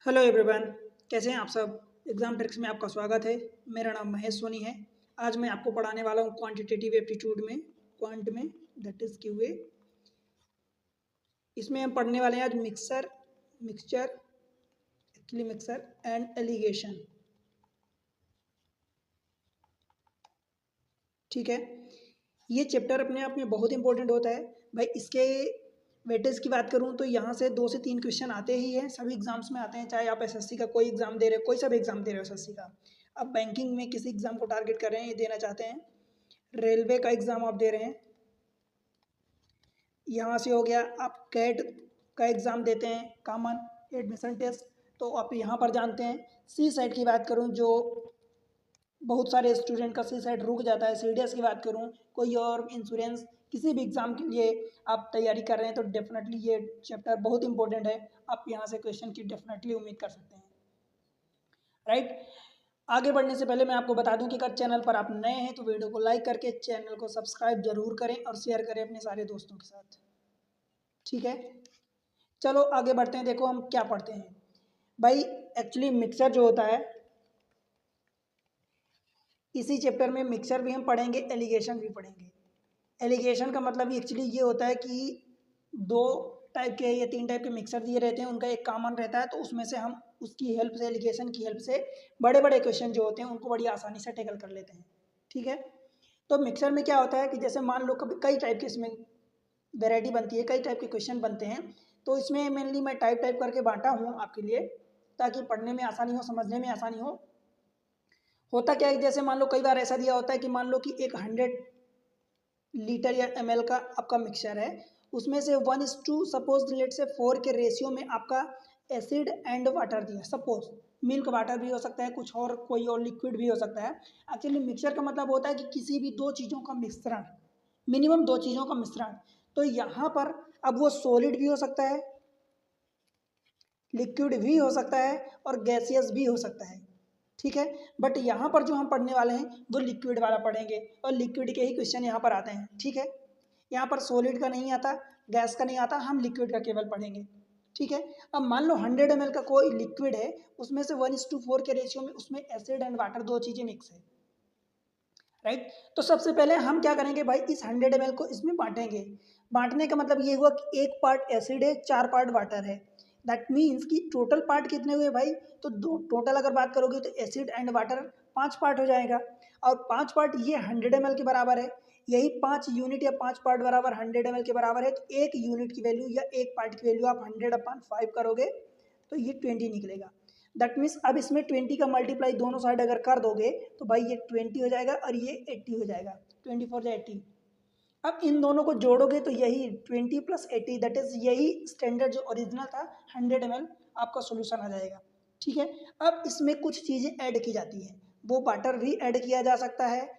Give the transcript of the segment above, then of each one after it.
Hello everyone. कैसे हैं आप सब। एग्जाम ट्रिक्स में आपका स्वागत है। मेरा नाम महेश सोनी है। आज मैं आपको पढ़ाने वाला हूँ क्वांटिटेटिव एप्टीट्यूड में, क्वांट में, दैट इज क्यूए। इसमें हम पढ़ने वाले हैं आज mixture actually mixer and allegation. ठीक है, ये चैप्टर अपने आप में बहुत इंपॉर्टेंट होता है भाई। इसके वेटेज की बात करूं तो यहाँ से 2 से 3 क्वेश्चन आते ही हैं, सभी एग्जाम्स में आते हैं। चाहे आप एसएससी का कोई एग्जाम दे रहे हो, कोई सा भी एग्जाम दे रहे हो एसएससी का, आप बैंकिंग में किसी एग्जाम को टारगेट कर रहे हैं, ये देना चाहते हैं, रेलवे का एग्जाम आप दे रहे हैं, यहाँ से हो गया आप कैट का एग्ज़ाम देते हैं, कॉमन एडमिशन टेस्ट, तो आप यहाँ पर जानते हैं। सी सेट की बात करूँ, जो बहुत सारे स्टूडेंट का सी सेट रुक जाता है। सीडीएस की बात करूँ, कोई और इंश्योरेंस, किसी भी एग्ज़ाम के लिए आप तैयारी कर रहे हैं तो डेफिनेटली ये चैप्टर बहुत इंपॉर्टेंट है। आप यहाँ से क्वेश्चन की डेफिनेटली उम्मीद कर सकते हैं, राइट। आगे बढ़ने से पहले मैं आपको बता दूं कि अगर चैनल पर आप नए हैं तो वीडियो को लाइक करके चैनल को सब्सक्राइब जरूर करें और शेयर करें अपने सारे दोस्तों के साथ। ठीक है, चलो आगे बढ़ते हैं। देखो हम क्या पढ़ते हैं भाई। एक्चुअली मिक्सर जो होता है, इसी चैप्टर में मिक्सर भी हम पढ़ेंगे, एलिगेशन भी पढ़ेंगे। एलिगेशन का मतलब एक्चुअली ये होता है कि 2 टाइप के या 3 टाइप के मिक्सर दिए रहते हैं, उनका एक कॉमन रहता है, तो उसमें से हम उसकी हेल्प से, एलिगेशन की हेल्प से बड़े बड़े क्वेश्चन जो होते हैं उनको बड़ी आसानी से टैकल कर लेते हैं। ठीक है, तो मिक्सर में क्या होता है कि जैसे मान लो कभी कई टाइप के इसमें वैरायटी बनती है, कई टाइप के क्वेश्चन बनते हैं, तो इसमें मेनली मैं टाइप टाइप करके बांटा हूँ आपके लिए, ताकि पढ़ने में आसानी हो, समझने में आसानी हो। होता क्या है, जैसे मान लो कई बार ऐसा दिया होता है कि मान लो कि एक 100 लीटर या ml का आपका मिक्सचर है, उसमें से 1:2 सपोज लेट से 4 के रेशियो में आपका एसिड एंड वाटर दिया। सपोज मिल्क वाटर भी हो सकता है, कुछ और कोई और लिक्विड भी हो सकता है। एक्चुअली मिक्सचर का मतलब होता है कि किसी भी 2 चीज़ों का मिश्रण, मिनिमम 2 चीज़ों का मिश्रण। तो यहाँ पर अब वो सॉलिड भी हो सकता है, लिक्विड भी हो सकता है और गैसियस भी हो सकता है। ठीक है, बट यहाँ पर जो हम पढ़ने वाले हैं वो लिक्विड वाला पढ़ेंगे, और लिक्विड के ही क्वेश्चन यहाँ पर आते हैं। ठीक है, यहाँ पर सॉलिड का नहीं आता, गैस का नहीं आता, हम लिक्विड का केवल पढ़ेंगे। ठीक है, अब मान लो 100 ml का कोई लिक्विड है, उसमें से 1:4 के रेशियो में उसमें एसिड एंड वाटर 2 चीज़ें मिक्स है, राइट। तो सबसे पहले हम क्या करेंगे भाई, इस 100 ml को इसमें बांटेंगे। बांटने का मतलब ये हुआ कि एक पार्ट एसिड है, 4 पार्ट वाटर है। दैट मीन्स कि टोटल पार्ट कितने हुए भाई, तो दो टोटल अगर बात करोगे तो एसिड एंड वाटर 5 पार्ट हो जाएगा, और 5 पार्ट ये 100 ml के बराबर है। यही 5 यूनिट या 5 पार्ट बराबर 100 ml के बराबर है, तो 1 यूनिट की वैल्यू या एक पार्ट की वैल्यू आप 100/5 करोगे तो ये 20 निकलेगा। दैट मीन्स अब इसमें 20 का मल्टीप्लाई दोनों साइड अगर कर दोगे तो भाई ये 20 हो जाएगा और ये 80 हो जाएगा, 24 या 80। अब इन दोनों को जोड़ोगे तो यही 20 + 80 दैट इज यही स्टैंडर्ड जो ओरिजिनल था 100 ml आपका सोल्यूशन आ जाएगा। ठीक है, अब इसमें कुछ चीज़ें ऐड की जाती हैं, वो वाटर भी ऐड किया जा सकता है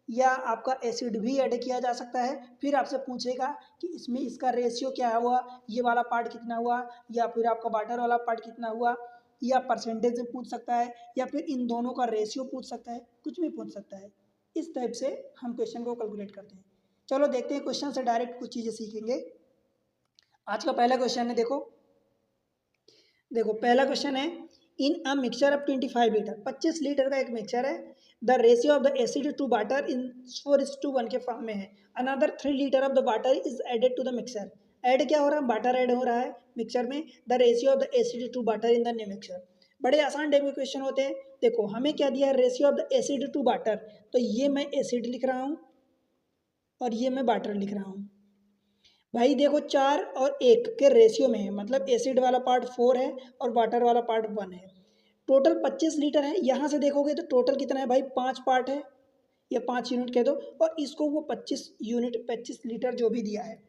या आपका एसिड भी ऐड किया जा सकता है। फिर आपसे पूछेगा कि इसमें इसका रेशियो क्या हुआ, ये वाला पार्ट कितना हुआ, या फिर आपका वाटर वाला पार्ट कितना हुआ, या परसेंटेज में पूछ सकता है, या फिर इन दोनों का रेशियो पूछ सकता है, कुछ भी पूछ सकता है। इस टाइप से हम क्वेश्चन को कैलकुलेट करते हैं। चलो देखते हैं, क्वेश्चन से डायरेक्ट कुछ चीज़ें सीखेंगे। आज का पहला क्वेश्चन है, देखो देखो पहला क्वेश्चन है, in a mixture of 25 litre, 25 litre का एक मिक्सचर है, the ratio of the acid to water in 4:1 के फॉर्म में है। Another 3 litre of the water is added to the mixture. Add क्या हो रहा है, वाटर ऐड हो रहा है मिक्सचर में। The ratio of the acid to water in the new mixture. बड़े आसान टाइप के क्वेश्चन होते हैं। देखो हमें क्या दिया है, ratio of the acid to water, तो ये मैं एसिड लिख रहा हूँ और ये मैं वाटर लिख रहा हूँ। भाई देखो 4 और 1 के रेशियो में है, मतलब एसिड वाला पार्ट 4 है और वाटर वाला पार्ट 1 है। टोटल 25 लीटर है। यहाँ से देखोगे तो टोटल कितना है भाई, 5 पार्ट है या 5 यूनिट कह दो, और इसको वो 25 यूनिट, 25 लीटर जो भी दिया है,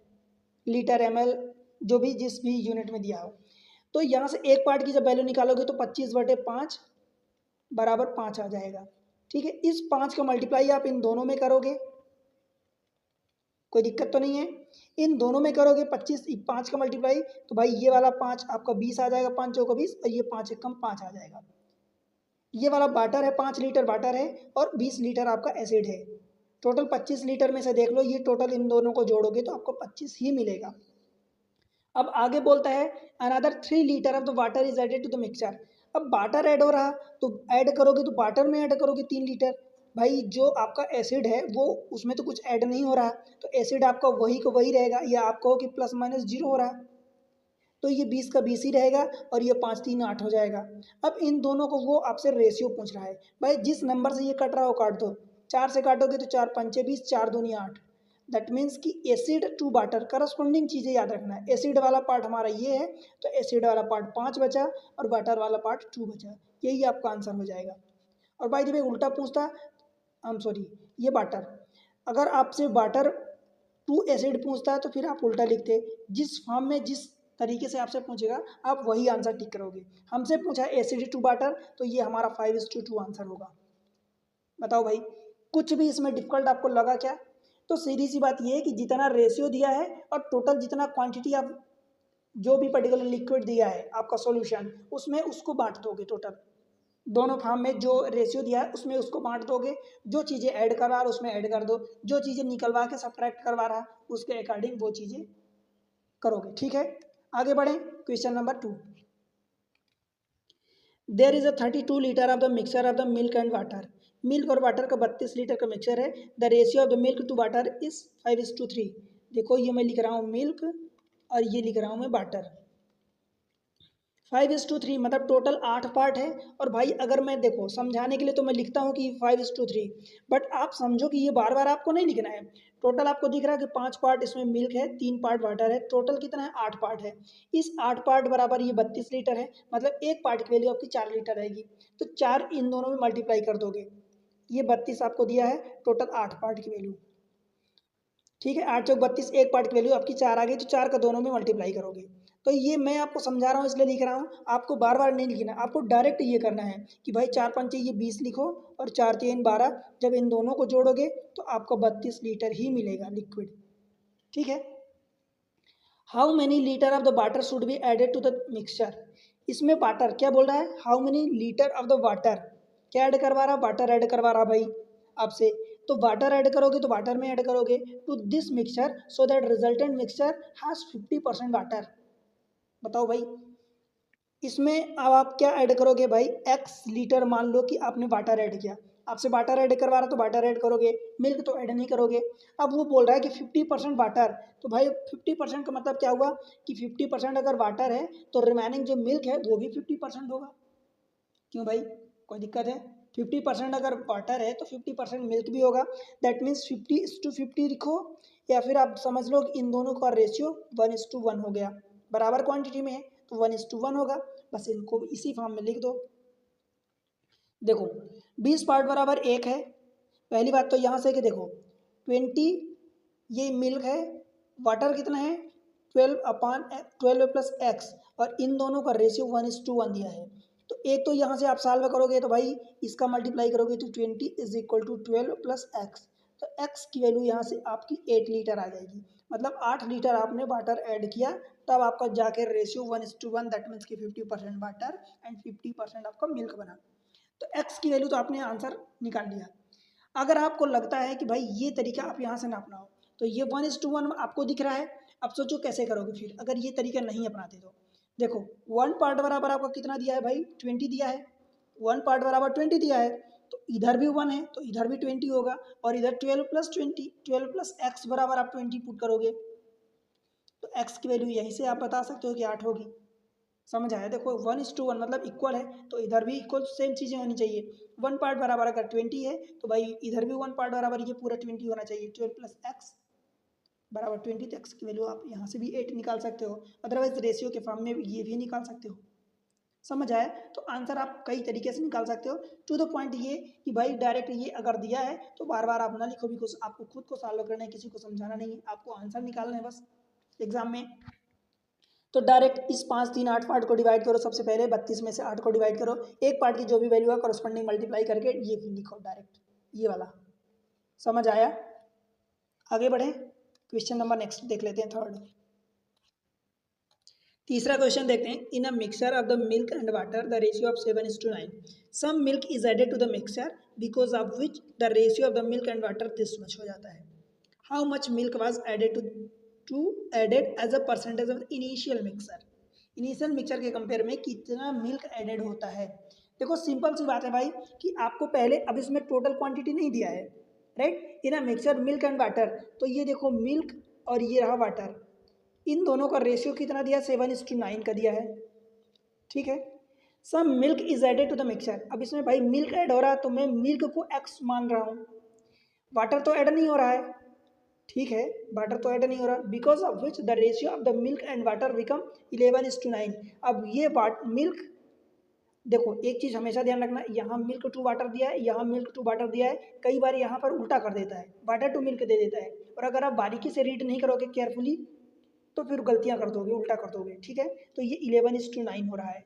लीटर ml जो भी जिस भी यूनिट में दिया हो, तो यहाँ से एक पार्ट की जब वैल्यू निकालोगे तो 25/5 बराबर 5 आ जाएगा। ठीक है, इस 5 का मल्टीप्लाई आप इन दोनों में करोगे, कोई दिक्कत तो नहीं है। इन दोनों में करोगे 25 5 का मल्टीप्लाई, तो भाई ये वाला 5 आपका 20 आ जाएगा, 5 चौका 20, और ये 5 एकम 5 आ जाएगा। ये वाला वाटर है, 5 लीटर वाटर है और 20 लीटर आपका एसिड है। टोटल 25 लीटर में से देख लो, ये टोटल इन दोनों को जोड़ोगे तो आपको 25 ही मिलेगा। अब आगे बोलता है another 3 litre of the water is added to the mixture. अब वाटर ऐड हो रहा तो ऐड करोगे तो वाटर में ऐड करोगे 3 लीटर। भाई जो आपका एसिड है वो उसमें तो कुछ ऐड नहीं हो रहा, तो एसिड आपका वही को वही रहेगा, या आप कहो कि प्लस माइनस जीरो हो रहा, तो ये 20 का 20 ही रहेगा और ये 5 3 8 हो जाएगा। अब इन दोनों को वो आपसे रेशियो पूछ रहा है। भाई जिस नंबर से ये कट रहा है वो काट दो, 4 से काटोगे तो 4 पंचे 20, 4 दूनी 8। दैट मीन्स कि एसिड टू वाटर करस्पॉन्डिंग चीज़ें याद रखना है। एसिड वाला पार्ट हमारा ये है, तो एसिड वाला पार्ट 5 बचा और वाटर वाला पार्ट 2 बचा, यही आपका आंसर हो जाएगा। और भाई जब उल्टा पूछता, आई एम सॉरी, ये वाटर, अगर आपसे वाटर टू एसिड पूछता है तो फिर आप उल्टा लिखते, जिस फॉर्म में जिस तरीके से आपसे पूछेगा आप वही आंसर टिक करोगे। हमसे पूछा एसिड टू वाटर, तो ये हमारा 5:2 आंसर होगा। बताओ भाई, कुछ भी इसमें डिफिकल्ट आपको लगा क्या? तो सीधी सी बात ये है कि जितना रेशियो दिया है और टोटल जितना क्वांटिटी आप जो भी पर्टिकुलर लिक्विड दिया है आपका सॉल्यूशन, उसमें उसको बांट दोगे। टोटल दोनों फॉर्म में जो रेशियो दिया है उसमें उसको बांट दोगे। जो चीज़ें ऐड करवा रहा उसमें ऐड कर दो, जो चीज़ें निकलवा के सब्ट्रैक्ट करवा रहा उसके अकॉर्डिंग वो चीज़ें करोगे। ठीक है, आगे बढ़ें। Question number 2, there is a 32 litre of the mixture of the milk and water. Milk और वाटर का 32 लीटर का मिक्सचर है। The ratio of the milk to water is 5:3। देखो ये मैं लिख रहा हूँ मिल्क और ये लिख रहा हूँ मैं वाटर। 5:3 मतलब टोटल 8 पार्ट है। और भाई अगर मैं देखो समझाने के लिए तो मैं लिखता हूँ कि 5:3, बट आप समझो कि ये बार बार आपको नहीं लिखना है। टोटल आपको दिख रहा है कि 5 पार्ट इसमें मिल्क है, 3 पार्ट वाटर है, टोटल कितना है 8 पार्ट है। इस 8 पार्ट बराबर ये 32 लीटर है, मतलब एक पार्ट की वैल्यू आपकी 4 लीटर रहेगी। तो 4 इन दोनों में मल्टीप्लाई कर दोगे, ये 32 आपको दिया है, टोटल 8 पार्ट की वैल्यू। ठीक है, 8 चौक 32, एक पार्ट की वैल्यू आपकी 4 आ गई, तो 4 का दोनों में मल्टीप्लाई करोगे। तो ये मैं आपको समझा रहा हूँ इसलिए लिख रहा हूँ, आपको बार बार नहीं लिखना, आपको डायरेक्ट ये करना है कि भाई 4 पंचे ये 20 लिखो और 4 3 12, जब इन दोनों को जोड़ोगे तो आपको 32 लीटर ही मिलेगा लिक्विड। ठीक है, how many litre of the water should be added to the mixture. इसमें वाटर क्या बोल रहा है, how many litre of the water, क्या ऐड करवा रहा, वाटर ऐड करवा रहा भाई आपसे। तो वाटर ऐड करोगे तो वाटर में ऐड करोगे to this mixture so that resultant mixture has 50% water. बताओ भाई, इसमें अब आप क्या ऐड करोगे भाई, एक्स लीटर मान लो कि आपने वाटर ऐड किया, आपसे वाटर ऐड करवा रहा तो वाटर ऐड करोगे, मिल्क तो ऐड नहीं करोगे। अब वो बोल रहा है कि 50% वाटर, तो भाई 50% का मतलब क्या हुआ कि 50% अगर वाटर है तो रिमेनिंग जो मिल्क है वो भी 50% होगा। क्यों भाई, कोई दिक्कत है? 50% अगर वाटर है तो 50% मिल्क भी होगा। दैट मीन्स 50:50 लिखो, या फिर आप समझ लो कि इन दोनों का रेशियो 1:1 हो गया, बराबर क्वांटिटी में है तो 1:1 होगा। बस इनको इसी फॉर्म में लिख दो। देखो 20 पार्ट बराबर 1 है, पहली बात तो यहाँ से कि देखो 20 ये मिल्क है, वाटर कितना है 12/12 + x, और इन दोनों का रेशियो 1:1 दिया है। तो एक तो यहाँ से आप सॉल्व करोगे तो भाई इसका मल्टीप्लाई करोगे तो 20 = 12 + x, तो x की वैल्यू यहाँ से आपकी 8 लीटर आ जाएगी। मतलब 8 लीटर आपने वाटर ऐड किया, तब आपका जाके रेशियो 1:1, दैट मीन्स कि 50% वाटर एंड 50% आपका मिल्क बना। तो x की वैल्यू तो आपने आंसर निकाल लिया। अगर आपको लगता है कि भाई ये तरीका आप यहाँ से नापना हो, तो ये 1:1 आपको दिख रहा है। अब सोचो कैसे करोगे फिर अगर ये तरीका नहीं अपनाते तो। देखो 1 पार्ट बराबर आपको कितना दिया है भाई, 20 दिया है, 1 पार्ट बराबर 20 दिया है, तो इधर भी 1 है तो इधर भी 20 होगा, और इधर 12 + 20, 12 + x बराबर आप 20 पुट करोगे, तो x की वैल्यू यहीं से आप बता सकते हो कि 8 होगी। समझ आया? देखो 1:1 मतलब इक्वल है, तो इधर भी इक्वल सेम चीज़ें होनी चाहिए। 1 पार्ट बराबर अगर 20 है तो भाई इधर भी 1 पार्ट बराबर ये पूरा 20 होना चाहिए। 12 + x बराबर 20, तो x की वैल्यू आप यहाँ से भी 8 निकाल सकते हो, अदरवाइज रेशियो के फॉर्म में ये भी निकाल सकते हो। समझ आया? तो आंसर आप कई तरीके से निकाल सकते हो। टू द पॉइंट ये कि भाई डायरेक्ट ये अगर दिया है तो बार बार आप ना लिखो, भी कुछ आपको खुद को सॉल्व करना है, किसी को समझाना नहीं है, आपको आंसर निकालना है बस एग्जाम में। तो डायरेक्ट इस 5 3 8 पार्ट को डिवाइड करो, सबसे पहले 32 में से 8 को डिवाइड करो, एक पार्ट की जो भी वैल्यू है करस्पॉन्डिंग मल्टीप्लाई करके ये भी लिखो डायरेक्ट, ये वाला। समझ आया? आगे बढ़ें, क्वेश्चन नंबर नेक्स्ट देख लेते हैं, थर्ड। तीसरा क्वेश्चन देखते हैं, in a mixture of the milk and water the ratio of 7:9, some milk is added to the mixture because of which the ratio of the milk and water this much हो जाता है। How much milk was added to added as a percentage of initial mixer. Initial mixture के compare में कितना milk added होता है। देखो simple सी बात है भाई कि आपको पहले, अब इसमें टोटल क्वांटिटी नहीं दिया है, right, in a mixture milk and water, तो ये देखो मिल्क और ये रहा वाटर, इन दोनों का रेशियो कितना दिया, 7:9 का दिया है, ठीक है। Some milk is added to the mixture, अब इसमें भाई मिल्क ऐड हो रहा है तो मैं मिल्क को x मान रहा हूँ, वाटर तो ऐड नहीं हो रहा है, ठीक है, वाटर तो ऐड नहीं हो रहा, because of which the ratio of the milk and water become 11:9। अब ये मिल्क, देखो एक चीज़ हमेशा ध्यान रखना, यहाँ मिल्क टू वाटर दिया है, यहाँ मिल्क टू वाटर दिया है, कई बार यहाँ पर उल्टा कर देता है, वाटर टू मिल्क दे देता है, और अगर आप बारीकी से रीड नहीं करोगे केयरफुली तो फिर गलतियाँ कर दोगे, उल्टा कर दोगे, ठीक है। तो ये 11:9 हो रहा है,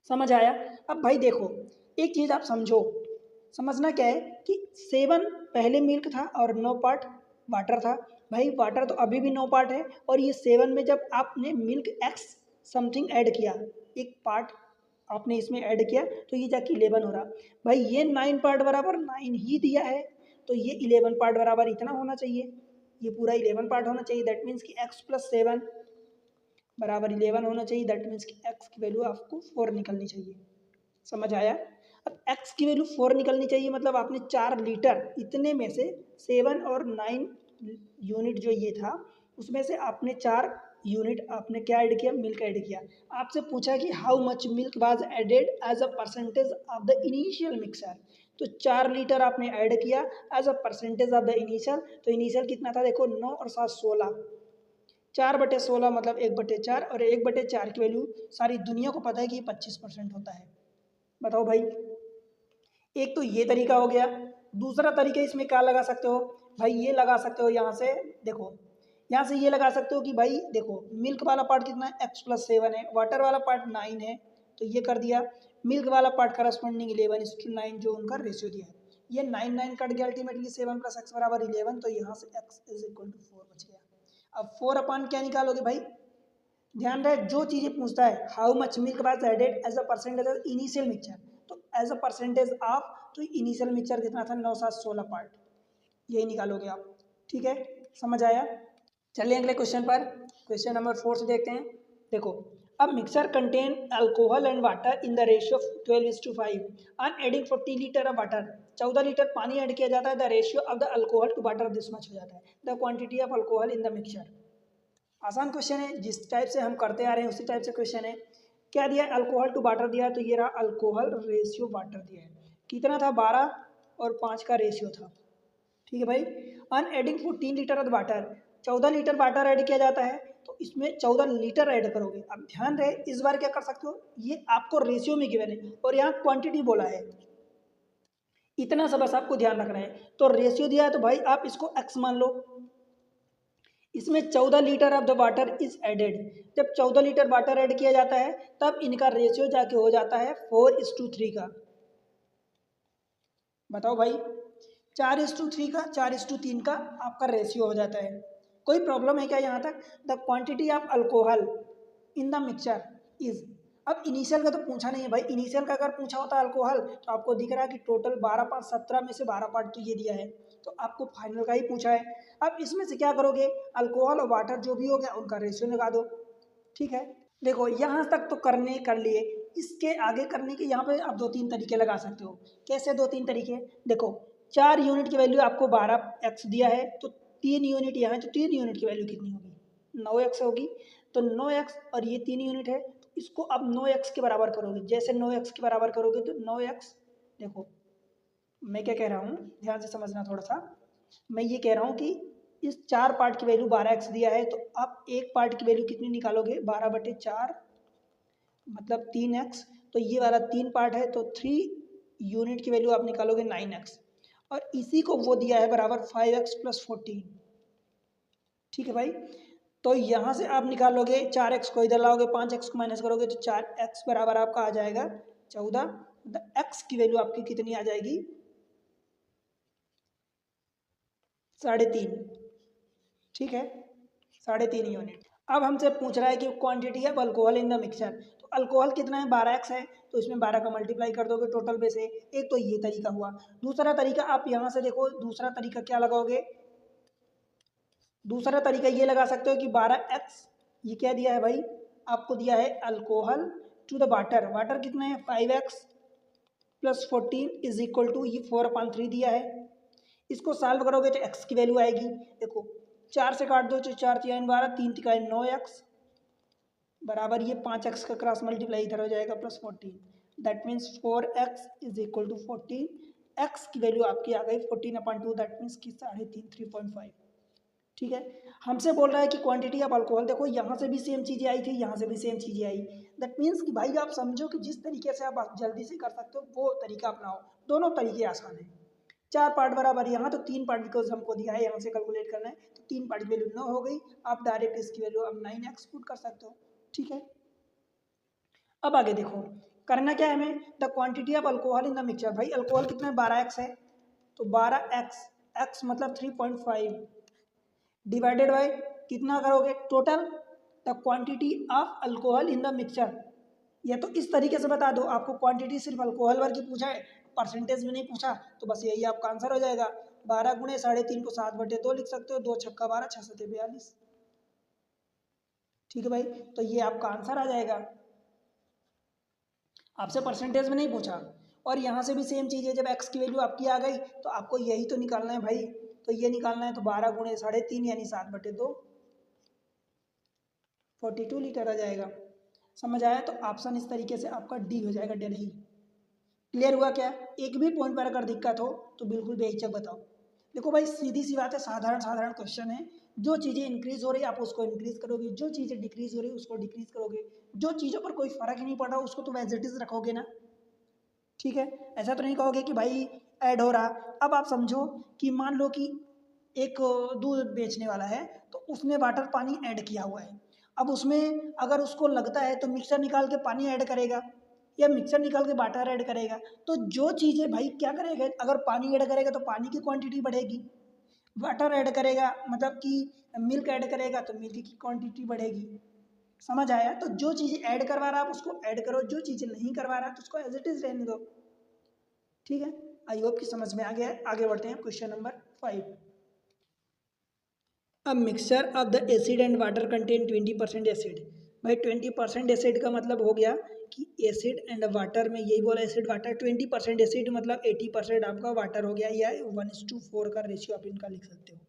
समझ आया। अब भाई देखो एक चीज़ आप समझो, समझना क्या है कि 7 पहले मिल्क था और 9 पार्ट वाटर था, भाई वाटर तो अभी भी 9 पार्ट है, और ये 7 में जब आपने मिल्क x समथिंग ऐड किया, एक पार्ट आपने इसमें ऐड किया, तो ये जाके 11 हो रहा। भाई ये 9 पार्ट बराबर 9 ही दिया है, तो ये 11 पार्ट बराबर इतना होना चाहिए, ये पूरा 11 पार्ट होना चाहिए, दैट मीन्स कि x + 7 बराबर 11 होना चाहिए, दैट मीन्स कि x की वैल्यू आपको 4 निकलनी चाहिए, समझ आया। अब x की वैल्यू 4 निकलनी चाहिए, मतलब आपने 4 लीटर, इतने में से 7 और 9 यूनिट जो ये था उसमें से आपने 4 यूनिट आपने क्या ऐड किया, मिल्क ऐड किया। आपसे पूछा कि how much milk was added as a percentage of the initial mixture, तो 4 लीटर आपने ऐड किया as a percentage of the initial, तो इनिशियल कितना था, देखो 9 और 7 16, 4/16 मतलब 1/4, और 1/4 की वैल्यू सारी दुनिया को पता है कि 25% होता है। बताओ भाई, एक तो ये तरीका हो गया। दूसरा तरीका इसमें क्या लगा सकते हो भाई, ये लगा सकते हो यहाँ से, देखो यहाँ से ये लगा सकते हो कि भाई देखो मिल्क वाला पार्ट कितना है, x + 7 है, वाटर वाला पार्ट 9 है, तो ये कर दिया, मिल्क वाला पार्ट करस्पॉन्डिंग 11:9 जो उनका रेशियो दिया है, ये 9 कट गया, अल्टीमेटली 7 + x बराबर 11, तो यहाँ से x = 4 बच गया। अब 4 अपान क्या निकालोगे भाई, ध्यान रहे जो चीज़ें पूछता है, how much milk was added as a percentage of initial mixture, तो एज अ परसेंटेज ऑफ, तो इनिशियल मिक्सचर कितना था, 9 7 16 पार्ट, यही निकालोगे आप, ठीक है, समझ आया। चलिए अगले क्वेश्चन पर, क्वेश्चन नंबर 4 से देखते हैं। देखो, अब mixture contain alcohol and water in the ratio of 12:5, on adding 40 litre of water, 14 litre पानी ऐड किया जाता है, the ratio of the alcohol to water this much हो जाता है, the quantity of alcohol in the mixture. आसान question है, जिस टाइप से हम करते आ रहे हैं उसी टाइप से क्वेश्चन है। क्या दिया है, अल्कोहल टू वाटर दिया है, तो ये रहा अल्कोहल रेशियो वाटर दिया है, कितना था, 12 और 5 का रेशियो था, ठीक है भाई। On adding 14 litre of water, 14 litre water add किया जाता है, तो इसमें 14 लीटर ऐड करोगे। अब ध्यान रहे इस बार क्या कर सकते हो, ये आपको रेशियो में गिवन है और यहाँ क्वांटिटी बोला है, इतना सा बस आपको ध्यान रखना है। तो रेशियो दिया है तो भाई आप इसको x मान लो, इसमें 14 litre of the water is added, जब 14 लीटर वाटर ऐड किया जाता है तब इनका रेशियो जाके हो जाता है 4:3 का। बताओ भाई, 4:3 का, 4:3 का आपका रेशियो हो जाता है। कोई प्रॉब्लम है क्या यहाँ तक। The quantity of alcohol in the mixture is, अब इनिशियल का तो पूछा नहीं है भाई, इनिशियल का अगर पूछा होता अल्कोहल तो आपको दिख रहा है कि टोटल 12 5 17 में से 12 पार्ट तो ये दिया है, तो आपको फाइनल का ही पूछा है। अब इसमें से क्या करोगे, अल्कोहल और वाटर जो भी हो गया उनका रेशियो लगा दो, ठीक है। देखो यहाँ तक तो करने कर लिए, इसके आगे करने के यहाँ पे आप 2-3 तरीके लगा सकते हो। कैसे 2-3 तरीके, देखो 4 यूनिट की वैल्यू आपको 12x दिया है, तो 3 यूनिट यहाँ है, तो 3 यूनिट की वैल्यू कितनी होगी, 9x होगी, तो 9x और ये 3 यूनिट है, तो इसको अब 9x के बराबर करोगे, जैसे 9x के बराबर करोगे तो 9x, देखो मैं क्या कह रहा हूँ ध्यान से समझना थोड़ा सा, मैं ये कह रहा हूँ कि इस 4 पार्ट की वैल्यू 12x दिया है, तो आप एक पार्ट की वैल्यू कितनी निकालोगे, 12/4 मतलब 3x, तो ये वाला 3 पार्ट है, तो 3 यूनिट की वैल्यू आप निकालोगे 9x, और इसी को वो दिया है बराबर 5x + 14, ठीक है भाई। तो यहाँ से आप निकालोगे 4x को इधर लाओगे, 5x को माइनस करोगे तो 4x बराबर आपका आ जाएगा 14, x की वैल्यू आपकी कितनी आ जाएगी, 3.5, ठीक है, 3.5 यूनिट। अब हमसे पूछ रहा है कि quantity of alcohol in the mixture, तो अल्कोहल कितना है, 12x है, तो इसमें 12 का मल्टीप्लाई कर दोगे टोटल में से। एक तो ये तरीका हुआ। दूसरा तरीका आप यहाँ से देखो, दूसरा तरीका क्या लगाओगे, दूसरा तरीका ये लगा सकते हो कि 12x, ये क्या दिया है भाई, आपको दिया है alcohol to the water, water कितना है 5x plus 14 is equal to ये 4/3 दिया है। इसको सॉल्व करोगे तो x की वैल्यू आएगी, देखो 4 से काट दो तो 4 3 12, 3 3 9x बराबर ये 5x का क्रॉस मल्टीप्लाई इधर हो जाएगा plus 14, that means 4x is equal to 14, x की वैल्यू आपकी आ गई 14/2, दैट मीन्स कि 3.5 3.5। ठीक है, हमसे बोल रहा है कि क्वांटिटी ऑफ अल्कोहल, देखो यहाँ से भी सेम चीज़ें आई थी, यहाँ से भी सेम चीज़ें आई, दैट मीन्स कि भाई आप समझो कि जिस तरीके से आप जल्दी से कर सकते हो वो तरीका अपनाओ, दोनों तरीके आसान है। 4 पार्ट बराबर यहाँ तो 3 पार्ट बिकॉज हमको दिया है यहाँ से कैलकुलेट करना है, तो 3 पार्ट की वैल्यू 9 हो गई, आप डायरेक्ट इसकी वैल्यू अब 9x पुट कर सकते हो। ठीक है, अब आगे देखो करना क्या है हमें, the quantity of alcohol in the mixture, भाई अल्कोहल कितना है 12x है, तो 12x, x मतलब 3.5 डिवाइडेड बाय कितना करोगे total, the quantity of alcohol in the mixture, या तो इस तरीके से बता दो, आपको क्वांटिटी सिर्फ अल्कोहल भर की पूछा है, परसेंटेज में नहीं पूछा, तो बस यही आपका आंसर हो जाएगा, 12 गुणे 3.5 को 7/2 लिख सकते हो, 2 छक्का 12 6 7 42। ठीक है भाई, तो ये आपका आंसर आ जाएगा, आपसे परसेंटेज में नहीं पूछा। और यहाँ से भी सेम चीज़ है, जब x की वैल्यू आपकी आ गई तो आपको यही तो निकालना है भाई, तो ये निकालना है, तो 12 गुणे 3.5 यानी 7/2 42 लीटर आ जाएगा। समझ आया, तो ऑप्शन इस तरीके से आपका डी हो जाएगा, दिल्ली। क्लियर हुआ क्या, एक भी पॉइंट पर अगर दिक्कत हो तो बिल्कुल बेहिचक बताओ। देखो भाई सीधी सी बात है, साधारण साधारण क्वेश्चन है, जो चीज़ें इंक्रीज हो रही है आप उसको इंक्रीज करोगे, जो चीज़ें डिक्रीज हो रही है उसको डिक्रीज करोगे, जो चीज़ों पर कोई फर्क ही नहीं पड़ रहा उसको तो एज इट इज रखोगे ना। ठीक है, ऐसा तो नहीं कहोगे कि भाई ऐड हो रहा। अब आप समझो कि मान लो कि एक दूध बेचने वाला है, तो उसने वाटर पानी ऐड किया हुआ है, अब उसमें अगर उसको लगता है तो मिक्सर निकाल के पानी ऐड करेगा या मिक्सर निकाल के वाटर ऐड करेगा, तो जो चीज़ें भाई क्या करेगा, अगर पानी ऐड करेगा तो पानी की क्वांटिटी बढ़ेगी, वाटर ऐड करेगा मतलब कि मिल्क ऐड करेगा तो मिल्क की क्वांटिटी बढ़ेगी। समझ आया, तो जो चीज़ें ऐड करवा रहा है आप उसको ऐड करो, जो चीज़ें नहीं करवा रहा है तो उसको एज इट इज रहने दो। ठीक है, आई होप कि समझ में आ गया है, आगे बढ़ते हैं क्वेश्चन नंबर 5। अब mixture of the acid and water contain 20% acid, भाई 20% एसिड का मतलब हो गया कि एसिड एंड वाटर में, यही बोला एसिड वाटर, 20% एसिड मतलब 80% आपका वाटर हो गया, या 1:4 का रेशियो आप इनका लिख सकते हो।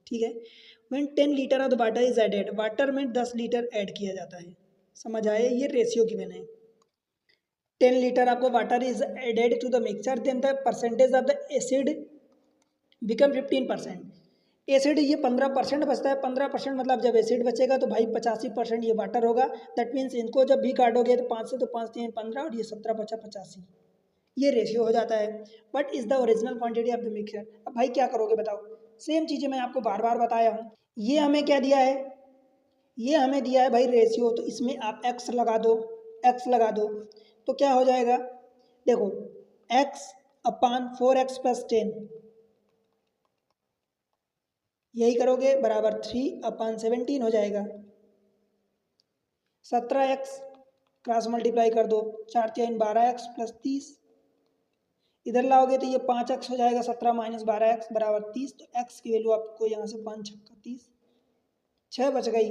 ठीक है, when 10 litre of the water is added, water में 10 लीटर ऐड किया जाता है। समझ आए, ये रेशियो गिवन है, 10 लीटर आपको water is added to the mixture, then the percentage of the acid become 15%, acid ये 15% बचता है, 15% मतलब जब एसिड बचेगा तो भाई 85% ये वाटर होगा, दैट मीन्स इनको जब भी काटोगे तो 5 से तो 5 3 15 और ये 17 बचा 85, ये रेशियो हो जाता है। But is the original quantity of the mixture, अब भाई क्या करोगे बताओ, सेम चीज़ें मैं आपको बार बार बताया हूँ, ये हमें क्या दिया है, ये हमें दिया है भाई रेशियो, तो इसमें आप x लगा दो, x लगा दो, तो क्या हो जाएगा, देखो x/4x+10, यही करोगे बराबर 3/17 हो जाएगा, 17x क्रॉस मल्टीप्लाई कर दो, 4 3 12x प्लस 30, इधर लाओगे तो ये 5x हो जाएगा, 17 - 12x बराबर 30, तो x की वैल्यू आपको यहाँ से 5 छक्का 30, 6 बच गई।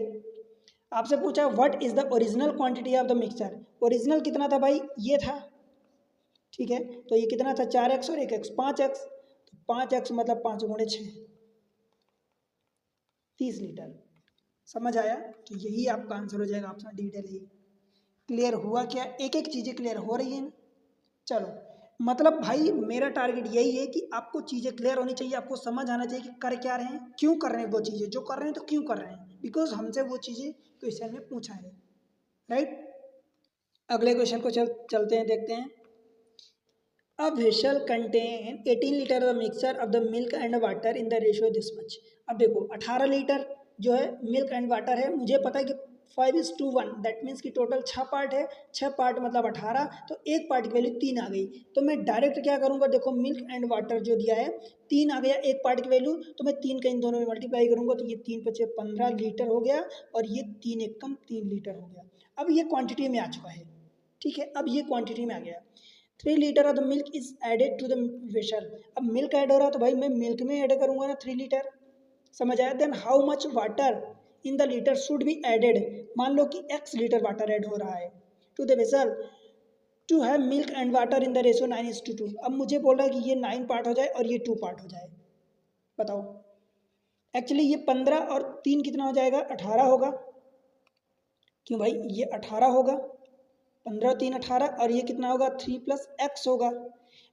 आपसे पूछा what is the original quantity of the mixture, original कितना था भाई, ये था। ठीक है, तो ये कितना था 4x और 1x 5x, तो 5x मतलब 5 गुणे 6 30 लीटर। समझ आया, तो यही आपका आंसर हो जाएगा ऑप्शन डी ही। क्लियर हुआ क्या, एक एक चीज़ें क्लियर हो रही हैं ना। चलो, मतलब भाई मेरा टारगेट यही है कि आपको चीज़ें क्लियर होनी चाहिए, आपको समझ आना चाहिए कि कर क्या रहे हैं, क्यों कर रहे हैं वो चीज़ें, जो कर रहे हैं तो क्यों कर रहे हैं, बिकॉज हमसे वो चीज़ें क्वेश्चन में पूछा है। राइट, अगले क्वेश्चन को चलते हैं, देखते हैं। A vessel contain 18 litre of mixture of the milk and water in the ratio this much. अब देखो 18 लीटर जो है मिल्क एंड वाटर है, मुझे पता है कि 5:1, दैट मीन्स कि टोटल 6 पार्ट है, 6 पार्ट मतलब 18, तो एक पार्ट की वैल्यू 3 आ गई, तो मैं डायरेक्ट क्या करूँगा, देखो मिल्क एंड वाटर जो दिया है 3 आ गया एक पार्ट की वैल्यू, तो मैं 3 का इन दोनों में मल्टीप्लाई करूँगा, तो ये 3 × 5 15 लीटर हो गया, और ये 3 × 1 = 3 लीटर हो गया। अब ये क्वान्टिटी में आ चुका है। ठीक है, अब ये क्वान्टिटी में आ गया, 3 litre of the milk is added to the vessel, अब मिल्क ऐड हो रहा है तो भाई मैं मिल्क में ऐड करूँगा ना 3 लीटर, समझ आया। Then how much water in the litre should be added, मान लो कि x लीटर वाटर ऐड हो रहा है to the vessel to have milk and water in the ratio 9:2। अब मुझे बोल रहा है कि ये 9 पार्ट हो जाए और ये 2 पार्ट हो जाए, बताओ। एक्चुअली ये 15 और 3 कितना हो जाएगा, 18 होगा। क्यों भाई, ये 18 होगा, 15 3 18, और ये कितना होगा 3 + x होगा।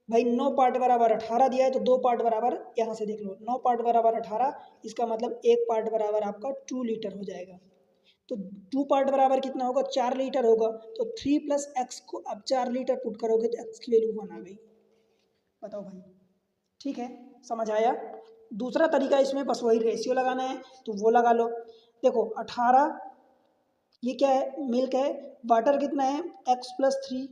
भाई 9 पार्ट बराबर 18 दिया है तो 2 पार्ट बराबर, यहाँ से देख लो 9 पार्ट बराबर 18, इसका मतलब 1 पार्ट बराबर आपका 2 लीटर हो जाएगा। तो 2 पार्ट बराबर कितना होगा, 4 लीटर होगा। तो 3 + x को अब 4 लीटर पुट करोगे तो x की वैल्यू 1 आ गई। बताओ भाई, ठीक है, समझ आया। दूसरा तरीका इसमें बस वही रेशियो लगाना है तो वो लगा लो। देखो 18, ये क्या है, मिल्क है, वाटर कितना है x + 3,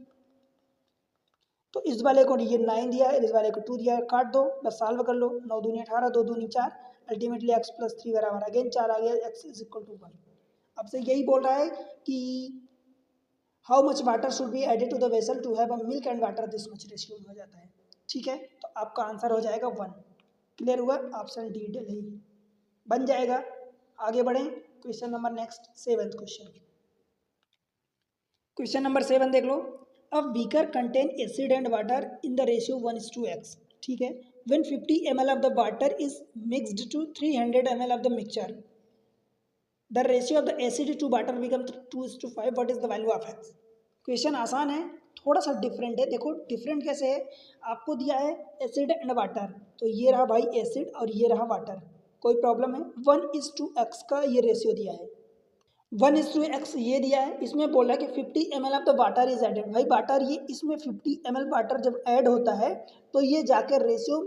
तो इस वाले को ये 9 दिया है, इस वाले को 2 दिया है, काट दो बस सॉल्व कर लो। 9 दूनी 18, 2 दूनी 4, अल्टीमेटली x + 3 बराबर अगेन 4 आ गया, x = 1। अब से यही बोल रहा है कि how much water should be added to the vessel to have a milk and water this much ratio हो जाता है, ठीक है। तो आपका आंसर हो जाएगा 1। क्लियर हुआ, ऑप्शन डी ही बन जाएगा। आगे बढ़ें, question number next 7th question. Question number 7 देख लो। A beaker contain acid and water in the ratio 1:x, ठीक है। When 50 ml of the water is mixed to 300 ml of the mixture, the ratio of the acid to water become 2:5, what is the value of x। Question आसान है, थोड़ा सा different है। देखो different कैसे है, आपको दिया है एसिड एंड वाटर, तो ये रहा भाई एसिड और ये रहा वाटर, कोई प्रॉब्लम है। 1:x का ये रेशियो दिया है, 1:x ये दिया है। इसमें बोला है कि 50 ml of the water is added. भाई वाटर, ये इसमें 50 ml वाटर जब ऐड होता है तो ये जाकर रेशियो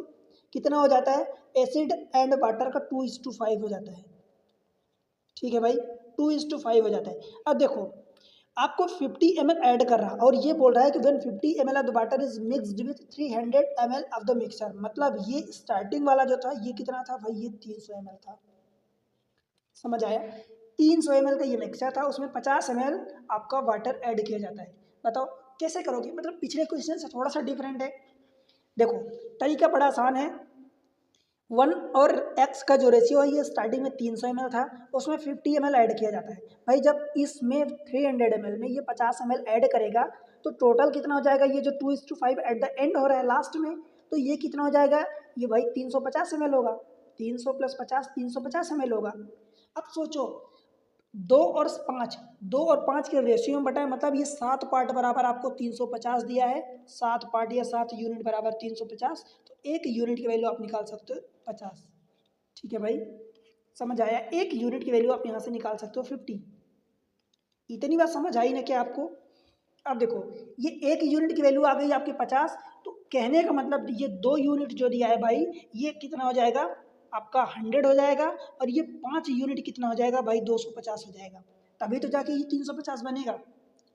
कितना हो जाता है, एसिड एंड वाटर का 2:5 हो जाता है, ठीक है भाई, 2:5 हो जाता है। अब देखो आपको 50 ml ऐड कर रहा और ये बोल रहा है कि when 50 ml of the water is mixed with 300 ml of the mixture, मतलब ये स्टार्टिंग वाला जो था ये कितना था भाई, ये 300 ml था। समझ आया, 300 ml का ये मिक्सचर था, उसमें 50 ml आपका वाटर ऐड किया जाता है। बताओ कैसे करोगे, मतलब पिछले क्वेश्चन से थोड़ा सा डिफरेंट है। देखो तरीका बड़ा आसान है। 1 और x का जो रेशियो है ये स्टार्टिंग में 300 ml था, उसमें 50 ml ऐड किया जाता है। भाई जब इसमें 300 ml में ये 50 ml ऐड करेगा तो टोटल कितना हो जाएगा, ये जो 2:5 एट द एंड हो रहा है लास्ट में, तो ये कितना हो जाएगा, ये भाई 350 ml होगा। 300 + 50 350 ml होगा। अब सोचो 2 और 5 के रेशियो में बटा है, मतलब ये 7 पार्ट बराबर आपको 350 दिया है, 7 पार्ट या 7 यूनिट बराबर 350, तो 1 यूनिट की वैल्यू आप निकाल सकते हो 50, ठीक है भाई, समझ आया। 1 यूनिट की वैल्यू आप यहाँ से निकाल सकते हो 50। इतनी बात समझ आई ना क्या आपको। अब देखो ये 1 यूनिट की वैल्यू आ गई आपकी 50, तो कहने का मतलब ये 2 यूनिट जो दिया है भाई, ये कितना हो जाएगा आपका 100 हो जाएगा, और ये 5 यूनिट कितना हो जाएगा भाई 250 हो जाएगा, तभी तो जाके ये 350 बनेगा।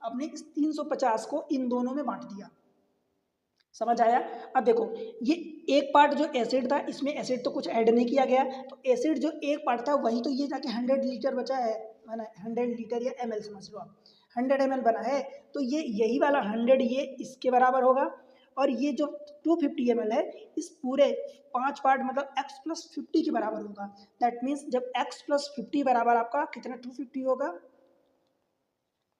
आपने इस 350 को इन दोनों में बांट दिया, समझ आया। अब देखो ये एक पार्ट जो एसिड था, इसमें एसिड तो कुछ ऐड नहीं किया गया, तो एसिड जो एक पार्ट था वही तो ये जाके 100 लीटर बचा है, माना 100 लीटर या ml समझ लो आप, 100 ml बना है, तो ये यही वाला 100 ये इसके बराबर होगा, और ये जो 250 ml है इस पूरे 5 पार्ट मतलब x + 50 के बराबर होगा। दैट मीन्स जब x + 50 बराबर आपका कितना 250 होगा,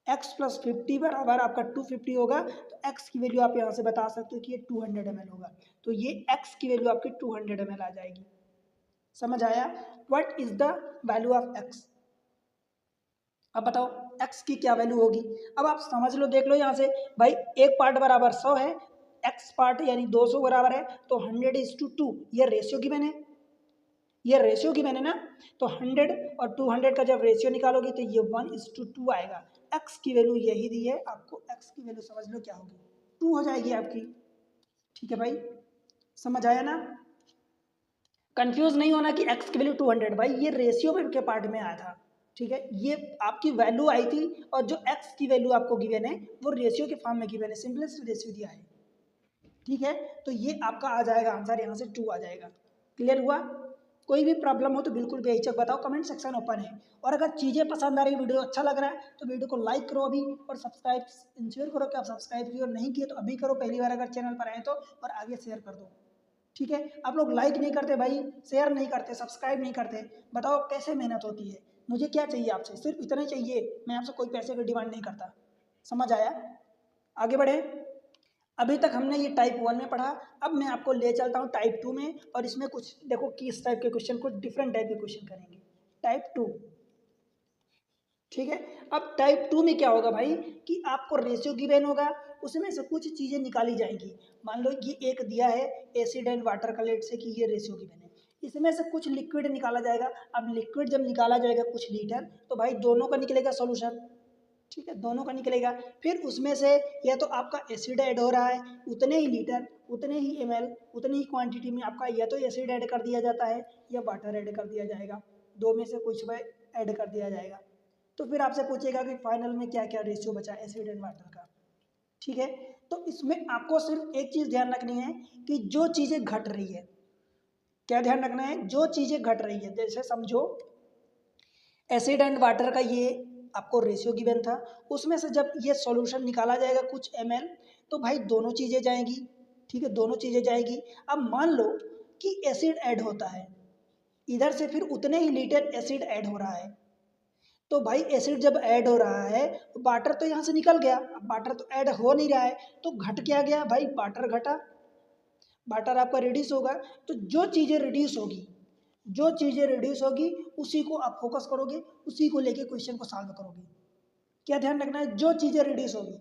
x + 50 बराबर आपका 250 होगा, तो x की वैल्यू आप यहाँ से बता सकते हो कि ये 200 ml होगा, तो ये x की वैल्यू आपकी 200 ml आ जाएगी। समझ आया, what is the value of x। अब बताओ x की क्या वैल्यू होगी। अब आप समझ लो, देख लो यहाँ से भाई, एक पार्ट बराबर 100 है, x पार्ट यानी 200 बराबर है, तो 100:2 ये रेशियो की मैंने, ये रेशियो की मैंने ना, तो 100 और 200 का जब रेशियो निकालोगे तो ये 1:2 आएगा। x की वैल्यू यही दी है आपको, x की वैल्यू समझ लो क्या होगी, 2 हो जाएगी आपकी, ठीक है भाई, समझ आया ना। कंफ्यूज नहीं होना कि x की वैल्यू 200, भाई ये रेशियो के पार्ट में आया था, ठीक है, ये आपकी वैल्यू आई थी, और जो x की वैल्यू आपको गिवन है वो रेशियो के फॉर्म में गिवन है, सिंपलेस्ट रेशियो दिया है, ठीक है। तो ये आपका आ जाएगा आंसर, यहाँ से 2 आ जाएगा। क्लियर हुआ, कोई भी प्रॉब्लम हो तो बिल्कुल बेहिचक बताओ, कमेंट सेक्शन ओपन है। और अगर चीज़ें पसंद आ रही, वीडियो अच्छा लग रहा है तो वीडियो को लाइक करो अभी, और सब्सक्राइब इंश्योर करो कि आप सब्सक्राइब किए और नहीं किए तो अभी करो, पहली बार अगर चैनल पर आए तो, और आगे शेयर कर दो, ठीक है, आप लोग लाइक नहीं करते भाई, शेयर नहीं करते, सब्सक्राइब नहीं करते, बताओ कैसे मेहनत होती है। मुझे क्या चाहिए आपसे, सिर्फ इतना ही चाहिए, मैं आपसे कोई पैसे की डिमांड नहीं करता। समझ आया? आगे बढ़े। अभी तक हमने ये टाइप 1 में पढ़ा, अब मैं आपको ले चलता हूँ टाइप 2 में, और इसमें कुछ देखो किस टाइप के क्वेश्चन, कुछ डिफरेंट टाइप के क्वेश्चन करेंगे। टाइप 2, ठीक है। अब टाइप 2 में क्या होगा भाई कि आपको रेशियो गिवन होगा, उसमें से कुछ चीज़ें निकाली जाएंगी। मान लो ये एक दिया है एसिड एंड वाटर का लेट से कि ये रेशियो गिवन है, इसमें से कुछ लिक्विड निकाला जाएगा। अब लिक्विड जब निकाला जाएगा कुछ लीटर, तो भाई दोनों का निकलेगा सॉल्यूशन, ठीक है, दोनों का निकलेगा। फिर उसमें से या तो आपका एसिड ऐड हो रहा है, उतने ही लीटर, उतने ही ml, उतनी ही क्वांटिटी में आपका या तो एसिड ऐड कर दिया जाता है या वाटर ऐड कर दिया जाएगा, दो में से कुछ ऐड कर दिया जाएगा। तो फिर आपसे पूछेगा कि फाइनल में क्या क्या रेशियो बचा एसिड एंड वाटर का, ठीक है। तो इसमें आपको सिर्फ एक चीज़ ध्यान रखनी है कि जो चीज़ें घट रही है, क्या ध्यान रखना है, जो चीज़ें घट रही है, जैसे समझो एसिड एंड वाटर का ये आपको रेशियो गिवन था, उसमें से जब ये सॉल्यूशन निकाला जाएगा कुछ ml, तो भाई दोनों चीज़ें जाएंगी, ठीक है, दोनों चीज़ें जाएगी। अब मान लो कि एसिड ऐड होता है, इधर से फिर उतने ही लीटर एसिड ऐड हो रहा है, तो भाई एसिड जब ऐड हो रहा है वाटर तो यहाँ से निकल गया, अब वाटर तो ऐड हो नहीं रहा है, तो घट क्या गया भाई, वाटर घटा, वाटर आपका रिड्यूस होगा। तो जो चीज़ें रिड्यूस होगी, जो चीज़ें रिड्यूस होगी उसी को आप फोकस करोगे, उसी को लेके क्वेश्चन को सॉल्व करोगे। क्या ध्यान रखना है, जो चीज़ें रिड्यूस होगी,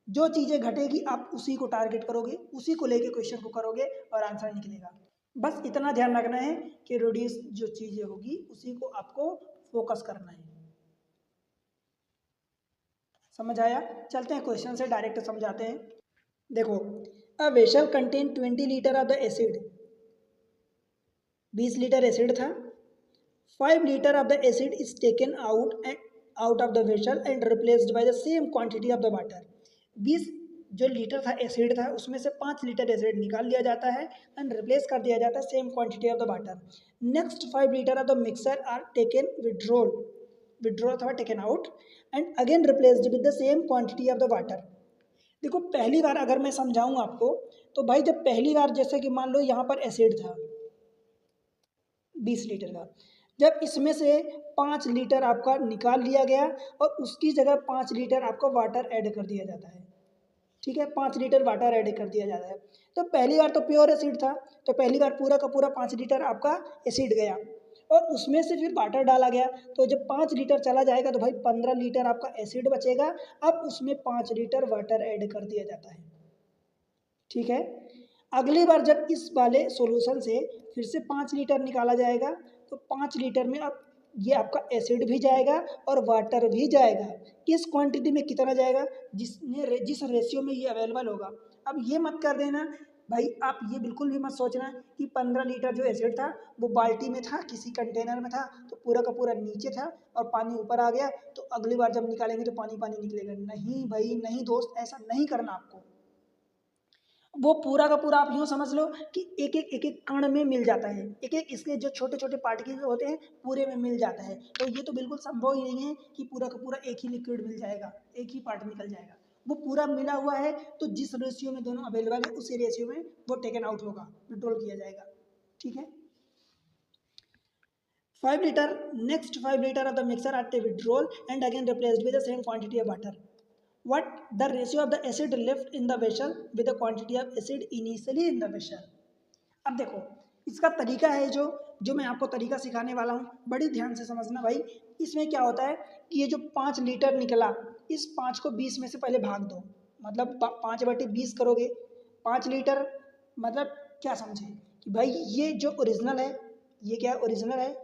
जो चीज़ें घटेगी आप उसी को टारगेट करोगे, उसी को लेके क्वेश्चन को करोगे और आंसर निकलेगा। बस इतना ध्यान रखना है कि रिड्यूस जो चीज़ें होगी उसी को आपको फोकस करना है। समझ आया? चलते हैं क्वेश्चन से डायरेक्ट समझाते हैं। देखो, a vessel contain 20 litre of the acid, 20 litre acid था, 5 litre of the acid is taken out of the vessel and replaced by the same quantity of the water. 20 जो लीटर था acid था उसमें से 5 litre acid निकाल लिया जाता है एंड रिप्लेस कर दिया जाता है same quantity of the water. Next 5 litre of the mixer are taken withdrawal अथवा taken out and again replaced with the same quantity of the water. देखो पहली बार अगर मैं समझाऊँ आपको, तो भाई जब पहली बार जैसे कि मान लो यहाँ पर एसिड था 20 लीटर का, जब इसमें से 5 लीटर आपका निकाल लिया गया और उसकी जगह 5 लीटर आपका वाटर ऐड कर दिया जाता है, ठीक है, 5 लीटर वाटर ऐड कर दिया जाता है। तो पहली बार तो प्योर एसिड था, तो पहली बार पूरा का पूरा 5 लीटर आपका एसिड गया और उसमें से फिर वाटर डाला गया, तो जब 5 लीटर चला जाएगा तो भाई 15 लीटर आपका एसिड बचेगा। अब उसमें 5 लीटर वाटर ऐड कर दिया जाता है, ठीक है। अगली बार जब इस वाले सॉल्यूशन से फिर से 5 लीटर निकाला जाएगा, तो 5 लीटर में अब ये आपका एसिड भी जाएगा और वाटर भी जाएगा। किस क्वांटिटी में कितना जाएगा, जिस रेशियो में ये अवेलेबल होगा। अब ये मत कर देना भाई, आप ये बिल्कुल भी मत सोचना कि 15 लीटर जो एसिड था वो बाल्टी में था, किसी कंटेनर में था, तो पूरा का पूरा नीचे था और पानी ऊपर आ गया, तो अगली बार जब निकालेंगे तो पानी पानी निकलेगा। नहीं भाई नहीं दोस्त, ऐसा नहीं करना आपको। वो पूरा का पूरा आप यूँ समझ लो कि एक एक कण में मिल जाता है, एक एक इसके जो छोटे छोटे पार्टिकल्स होते हैं पूरे में मिल जाता है। तो ये तो बिल्कुल संभव ही नहीं है कि पूरा का पूरा एक ही लिक्विड मिल जाएगा, एक ही पार्ट निकल जाएगा। वो पूरा मिला हुआ है, तो जिस रेशियो में दोनों अवेलेबल है उसी रेशियो में वो टेकन आउट होगा, विड्रॉल किया जाएगा, ठीक है। 5 litre, next 5 litre of the mixer are withdrawal and again replaced with the same quantity of water. What the ratio of the acid left in the vessel with the quantity of acid initially in the vessel। अब देखो इसका तरीका है, जो मैं आपको तरीका सिखाने वाला हूँ, बड़ी ध्यान से समझना भाई। इसमें क्या होता है कि ये जो 5 लीटर निकला, इस 5 को 20 में से पहले भाग दो, मतलब 5/20 करोगे। 5 लीटर मतलब क्या समझे कि भाई ये जो ओरिजिनल है, ये क्या ओरिजिनल है,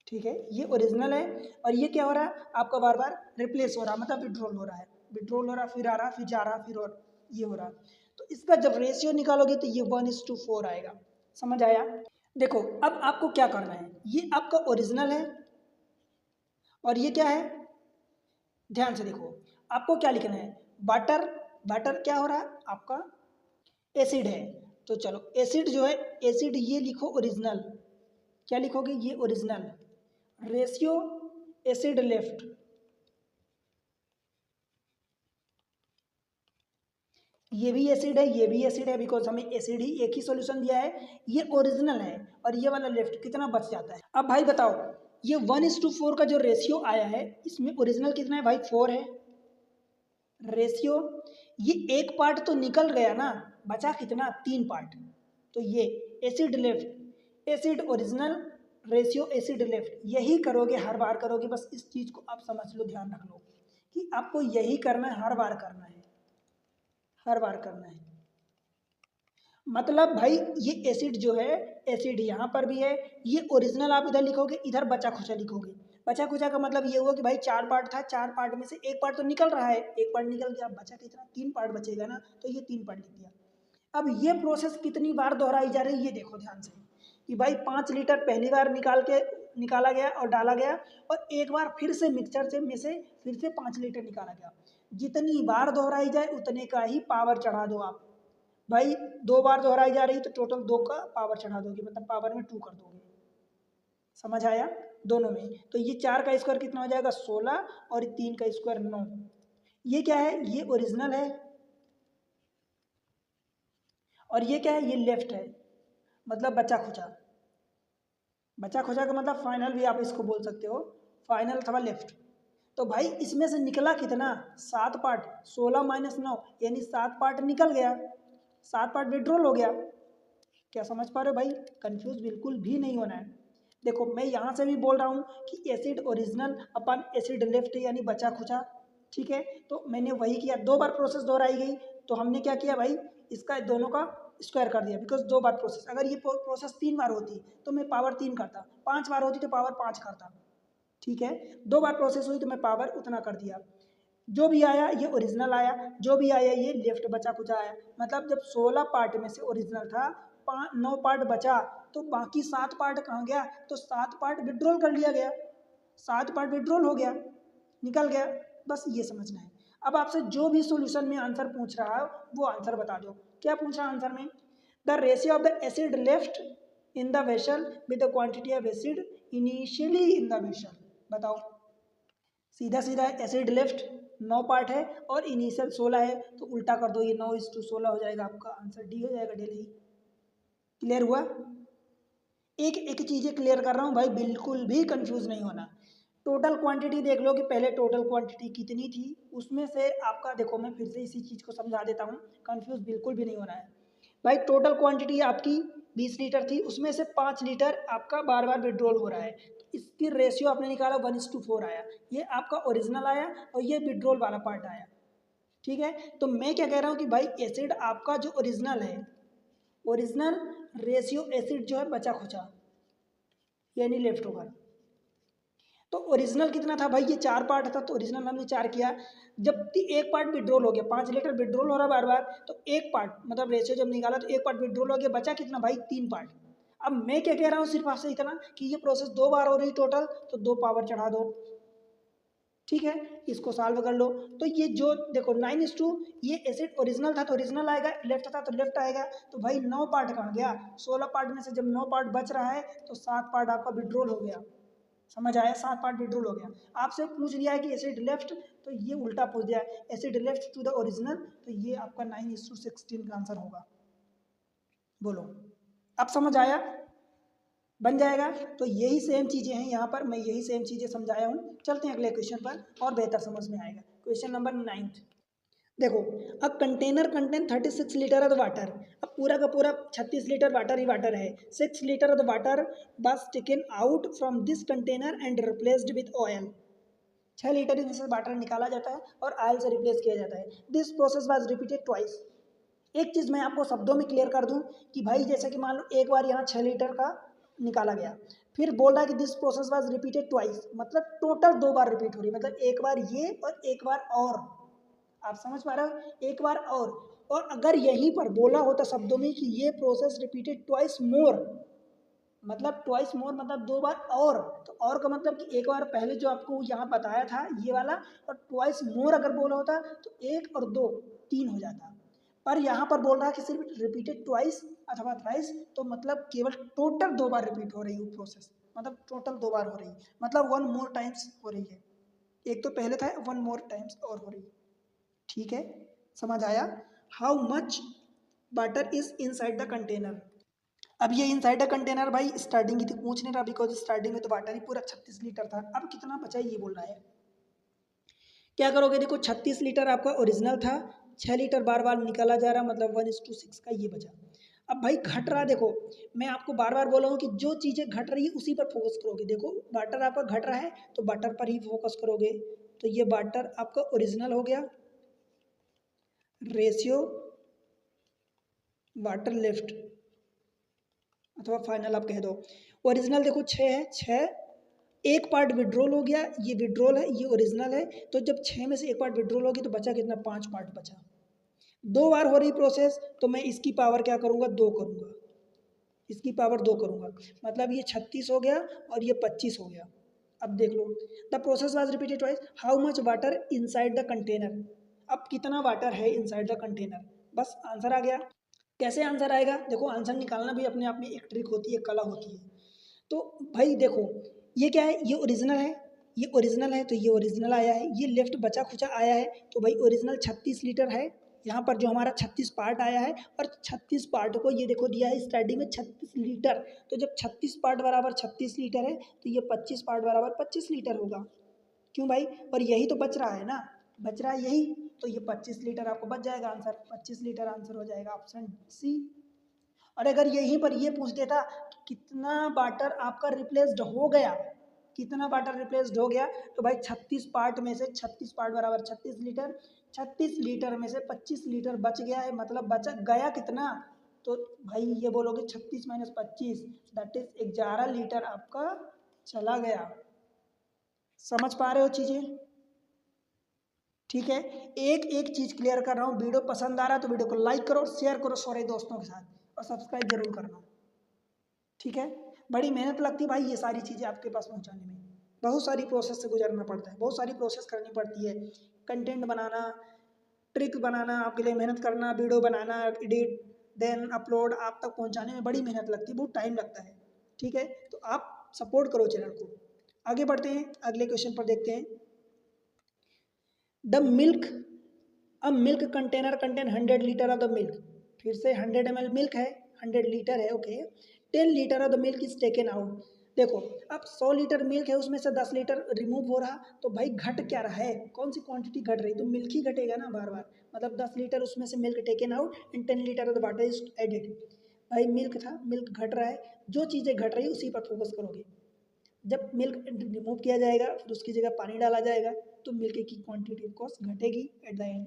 ठीक है, ये ओरिजिनल है। और ये क्या हो रहा है आपका बार बार रिप्लेस हो रहा है, मतलब विड्रॉल हो रहा है, विड्रॉल हो रहा, फिर आ रहा, फिर जा रहा, फिर और ये हो रहा। तो इसका जब रेशियो निकालोगे तो ये 1:4 आएगा। समझ आया? देखो अब आपको क्या करना है, ये आपका ओरिजिनल है और ये क्या है, ध्यान से देखो, आपको क्या लिखना है, वाटर, वाटर क्या हो रहा है आपका एसिड है, तो चलो एसिड जो है, एसिड ये लिखो ओरिजिनल, क्या लिखोगे ये ओरिजिनल, रेशियो एसिड लेफ्ट, ये भी एसिड है, ये भी एसिड है, बिकॉज हमें एसिड ही एक ही सॉल्यूशन दिया है, ये ओरिजिनल है, और ये वाला लेफ्ट, कितना बच जाता है। अब भाई बताओ, ये 1:4 का जो रेशियो आया है, इसमें ओरिजिनल कितना है भाई, 4 है रेशियो। ये एक पार्ट तो निकल गया ना, बचा कितना, 3 पार्ट। तो ये acid left, acid original, ratio acid left, यही करोगे, हर बार करोगे। बस इस चीज़ को आप समझ लो, ध्यान रख लो कि आपको यही करना है, हर बार करना है, हर बार करना है। मतलब भाई ये एसिड जो है, एसिड यहाँ पर भी है, ये ओरिजिनल आप इधर लिखोगे, इधर बचा खुचा लिखोगे। बचा खुचा का मतलब ये हुआ कि भाई 4 पार्ट था, 4 पार्ट में से एक पार्ट तो निकल रहा है, एक पार्ट निकल गया, बचा कितना, 3 पार्ट बचेगा ना, तो ये 3 पार्ट लिख दिया। अब ये प्रोसेस कितनी बार दोहराई जा रही है, ये देखो ध्यान से, कि भाई 5 लीटर पहली बार निकाला गया और डाला गया, और एक बार फिर से मिक्सचर से में से फिर से 5 लीटर निकाला गया। जितनी बार दोहराई जाए उतने का ही पावर चढ़ा दो आप। भाई 2 बार दोहराई जा रही तो टोटल 2 का पावर चढ़ा दोगे, मतलब पावर में 2 कर दोगे। समझ आया दोनों में। तो ये 4 का स्क्वायर कितना हो जाएगा, 16, और 3 का स्क्वायर 9। ये क्या है, ये ओरिजिनल है, और ये क्या है, ये लेफ्ट है, मतलब बचा खुचा। बचा खुचा का मतलब फाइनल भी आप इसको बोल सकते हो, फाइनल अथवा लेफ्ट। तो भाई इसमें से निकला कितना, 7 पार्ट, 16 माइनस 9 यानी 7 पार्ट निकल गया, 7 पार्ट विड्रॉल हो गया। क्या समझ पा रहे हो भाई, कंफ्यूज बिल्कुल भी नहीं होना है। देखो मैं यहाँ से भी बोल रहा हूँ कि एसिड ओरिजिनल अपन एसिड लेफ्ट यानी बचा खुचा, ठीक है। तो मैंने वही किया, 2 बार प्रोसेस दोहराई गई, तो हमने क्या किया भाई, इसका दोनों का स्क्वायर कर दिया, बिकॉज 2 बार प्रोसेस, अगर ये प्रोसेस 3 बार होती तो मैं पावर 3 करता, 5 बार होती तो पावर 5 करता, ठीक है। 2 बार प्रोसेस हुई तो मैं पावर उतना कर दिया। जो भी आया ये ओरिजिनल आया, जो भी आया ये लेफ्ट बचा कुचा आया। मतलब जब 16 पार्ट में से ओरिजिनल था, 9 पार्ट बचा, तो बाकी 7 पार्ट कहाँ गया, तो 7 पार्ट विड्रॉल कर लिया गया, 7 पार्ट विड्रॉल हो गया, निकल गया। बस ये समझना है। अब आपसे जो भी सॉल्यूशन में आंसर पूछ रहा है वो आंसर बता दो। क्या पूछ रहा है आंसर में, the ratio of the acid left in the vessel with the quantity of acid initially in the vessel. बताओ, सीधा सीधा एसिड लेफ्ट 9 पार्ट है और इनिशियल 16 है, तो उल्टा कर दो, ये 9:16 हो जाएगा, आपका आंसर डी हो जाएगा, डेली। क्लियर हुआ। एक एक चीज़ें क्लियर कर रहा हूँ भाई, बिल्कुल भी कंफ्यूज नहीं होना। टोटल क्वांटिटी देख लो कि पहले टोटल क्वांटिटी कितनी थी, उसमें से आपका देखो, मैं फिर से इसी चीज़ को समझा देता हूँ, कंफ्यूज बिल्कुल भी नहीं होना है भाई। टोटल क्वांटिटी आपकी 20 लीटर थी, उसमें से 5 लीटर आपका बार बार विड्रॉल हो रहा है, तो इसकी रेशियो आपने निकाला 1:4 आया। ये आपका ओरिजिनल आया और ये विड्रॉल वाला पार्ट आया, ठीक है। तो मैं क्या कह रहा हूँ कि भाई एसिड आपका जो ओरिजिनल है, ओरिजिनल रेशियो एसिड जो है बचा खुचा यानी लेफ्ट ओवर। तो ओरिजिनल कितना था भाई, ये 4 पार्ट था, तो ओरिजिनल हमने 4 किया। जब एक पार्ट विड्रॉल हो गया, 5 लीटर विड्रॉल हो रहा बार बार, तो एक पार्ट मतलब रेशियो जब निकाला तो एक पार्ट विड्रॉल हो गया, बचा कितना भाई, 3 पार्ट। अब मैं क्या कह रहा हूँ सिर्फ आपसे इतना कि ये प्रोसेस 2 बार हो रही टोटल, तो 2 पावर चढ़ा दो, ठीक है। इसको सॉल्व कर लो। तो ये जो देखो 9:2, ये एसिड ओरिजिनल था तो ओरिजिनल आएगा, लेफ्ट था तो लेफ्ट आएगा। तो भाई 9 पार्ट कहाँ गया, 16 पार्ट में से जब 9 पार्ट बच रहा है तो 7 पार्ट आपका विड्रॉल हो गया। समझ आया, 7 पार्ट विड्रॉल हो गया। आपसे पूछ लिया है कि एसिड लेफ्ट, तो ये उल्टा पूछ दिया है, acid left to the original, तो ये आपका 9:16 का आंसर होगा। बोलो, अब समझ आया, बन जाएगा। तो यही सेम चीज़ें हैं यहाँ पर, मैं यही सेम चीज़ें समझाया हूँ। चलते हैं अगले क्वेश्चन पर और बेहतर समझ में आएगा। क्वेश्चन नंबर 9 देखो, a container contain 36 litre of water. अब पूरा का पूरा 36 लीटर वाटर ही वाटर है। 6 लीटर ऑफ वाटर बस taken out from this container and replaced with oil. 6 litre इसमें से वाटर निकाला जाता है और ऑयल से रिप्लेस किया जाता है। This process was repeated twice. एक चीज़ मैं आपको शब्दों में क्लियर कर दूं कि भाई जैसे कि मान लो एक बार यहाँ 6 लीटर का निकाला गया, फिर बोल रहा है कि this process was repeated twice, मतलब टोटल 2 बार रिपीट हो रही है, मतलब एक बार ये और एक बार और। आप समझ पा रहे हो, एक बार और अगर यहीं पर बोला होता शब्दों में कि ये प्रोसेस रिपीटेड ट्वाइस मोर, मतलब ट्वाइस मोर मतलब 2 बार और, तो और का मतलब कि एक बार पहले जो आपको यहाँ बताया था ये वाला, और ट्वाइस मोर अगर बोला होता तो 1 और 2 3 हो जाता। पर यहाँ पर बोल रहा है कि सिर्फ रिपीटेड ट्वाइस अथवा थ्राइस, तो मतलब केवल टोटल 2 बार रिपीट हो रही है प्रोसेस, मतलब टोटल 2 बार हो रही है, मतलब 1 मोर टाइम्स हो रही है। एक तो पहले था, 1 मोर टाइम्स और हो रही है, ठीक है। समझ आया। How much water is inside the container. अब ये इनसाइड द कंटेनर भाई स्टार्टिंग की थी, पूछ नहीं रहा बिकॉज स्टार्टिंग में तो वाटर ही पूरा 36 लीटर था। अब कितना बचा ये बोल रहा है। क्या करोगे, देखो 36 लीटर आपका ओरिजिनल था, 6 लीटर बार बार निकाला जा रहा, मतलब 1:6 का ये बचा। अब भाई घट रहा, देखो मैं आपको बार बार बोला हूँ कि जो चीज़ें घट रही है उसी पर फोकस करोगे। देखो वाटर आपका घट रहा है तो वाटर पर ही फोकस करोगे। तो ये वाटर आपका ओरिजिनल हो गया, रेशियो वाटर लिफ्ट अथवा फाइनल आप कह दो। ओरिजिनल देखो 6 है, 6 एक पार्ट विड्रॉल हो गया, ये विड्रॉल है, ये ओरिजिनल है। तो जब 6 में से एक पार्ट विड्रॉल होगी तो बचा कितना, 5 पार्ट बचा। 2 बार हो रही प्रोसेस तो मैं इसकी पावर क्या करूँगा, 2 करूँगा, इसकी पावर 2 करूँगा, मतलब ये 36 हो गया और ये 25 हो गया। अब देख लो, the process was repeated twice, how much water inside the container. अब कितना वाटर है इनसाइड द कंटेनर, बस आंसर आ गया। कैसे आंसर आएगा, देखो आंसर निकालना भी अपने आप में एक ट्रिक होती है, कला होती है। तो भाई देखो ये क्या है, ये ओरिजिनल है, ये ओरिजिनल है तो ये ओरिजिनल आया है, ये लेफ्ट बचा खुचा आया है। तो भाई ओरिजिनल 36 लीटर है, यहाँ पर जो हमारा 36 पार्ट आया है, और 36 पार्ट को ये देखो दिया है स्टार्टिंग में 36 लीटर। तो जब 36 पार्ट बराबर 36 लीटर है तो ये 25 पार्ट बराबर 25 लीटर होगा। क्यों भाई, और यही तो बच रहा है ना, बच रहा है यही, तो ये 25 लीटर आपको बच जाएगा, आंसर 25 लीटर आंसर हो जाएगा ऑप्शन सी। और अगर यहीं पर ये पूछ देता कि कितना वाटर आपका रिप्लेस्ड हो गया, कितना वाटर रिप्लेस्ड हो गया, तो भाई 36 पार्ट में से 36 पार्ट बराबर 36 लीटर, 36 लीटर में से 25 लीटर बच गया है, मतलब बचा गया कितना। तो भाई ये बोलोगे 36 माइनस 25 दैट इज 11 लीटर आपका चला गया। समझ पा रहे हो चीज़ें, ठीक है। एक एक चीज़ क्लियर कर रहा हूँ। वीडियो पसंद आ रहा है तो वीडियो को लाइक करो, शेयर करो सारे दोस्तों के साथ, और सब्सक्राइब जरूर करना, ठीक है। बड़ी मेहनत लगती है भाई ये सारी चीज़ें आपके पास पहुंचाने में, बहुत सारी प्रोसेस से गुजरना पड़ता है, बहुत सारी प्रोसेस करनी पड़ती है। कंटेंट बनाना, ट्रिक बनाना, आपके लिए मेहनत करना, वीडियो बनाना, एडिट, देन अपलोड आप तक पहुंचाने में बड़ी मेहनत लगती है, बहुत टाइम लगता है, ठीक है। तो आप सपोर्ट करो चैनल को। आगे बढ़ते हैं, अगले क्वेश्चन पर देखते हैं। द मिल्क, अब milk container contain 100 litre of the milk, फिर से 100 ml मिल्क है, 100 लीटर है, okay. 10 litre of the milk is taken out. देखो अब 100 लीटर मिल्क है, उसमें से 10 लीटर रिमूव हो रहा, तो भाई घट क्या रहा है, कौन सी क्वांटिटी घट रही, तो मिल्क ही घटेगा ना बार बार, मतलब 10 लीटर उसमें से milk taken out and 10 litre of the water is added. भाई मिल्क था, मिल्क घट रहा है, जो चीज़ें घट रही है उसी पर फोकस करोगे। जब मिल्क रिमूव किया जाएगा फिर उसकी जगह पानी डाला जाएगा तो मिल्क की क्वांटिटी ऑफ कोर्स घटेगी एट द एंड।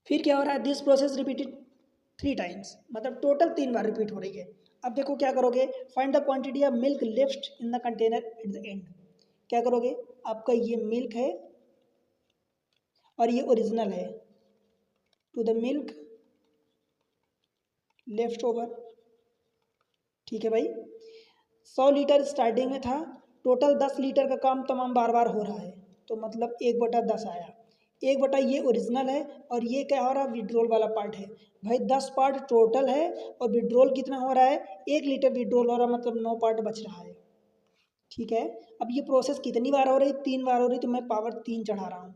फिर क्या हो रहा है, दिस प्रोसेस रिपीटेड 3 टाइम्स, मतलब टोटल 3 बार रिपीट हो रही है। अब देखो क्या करोगे, find the quantity of milk left in the container at the end. क्या करोगे, आपका ये मिल्क है और ये ओरिजिनल है, to the milk left over, ठीक है भाई। 100 लीटर स्टार्टिंग में था, टोटल 10 लीटर का काम तमाम बार बार हो रहा है, तो मतलब 1/10 आया। 1/, ये ओरिजिनल है और ये क्या हो रहा है, विड्रोल वाला पार्ट है। भाई 10 पार्ट टोटल है और विड्रोल कितना हो रहा है, 1 लीटर विड्रोल हो रहा है, मतलब 9 पार्ट बच रहा है, ठीक है। अब ये प्रोसेस कितनी बार हो रही, 3 बार हो रही, तो मैं पावर 3 चढ़ा रहा हूँ,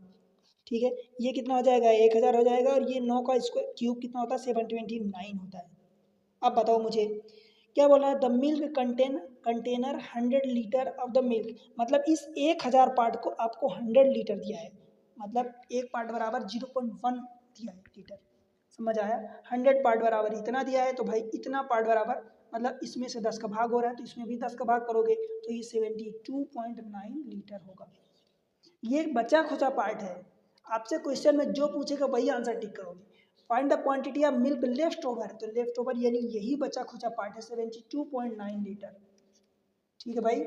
ठीक है। ये कितना हो जाएगा, 1000 हो जाएगा, और ये 9 का स्क्वायर क्यूब कितना होता है, 729 होता है। अब बताओ मुझे क्या बोल रहा है, the milk container 100 litre of the milk, मतलब इस 1000 पार्ट को आपको 100 लीटर दिया है, मतलब एक पार्ट बराबर 0.1 दिया है लीटर, समझ आया। 100 पार्ट बराबर इतना दिया है, तो भाई इतना पार्ट बराबर, मतलब इसमें से 10 का भाग हो रहा है तो इसमें भी 10 का भाग करोगे तो ये 72.9 लीटर होगा। ये बचा खुचा पार्ट है, आपसे क्वेश्चन में जो पूछेगा वही आंसर टिक करोगे। Find the quantity of milk left over, तो लेफ्ट ओवर यानी यही बचा खुचा पार्ट है, 72.9 लीटर, ठीक है भाई,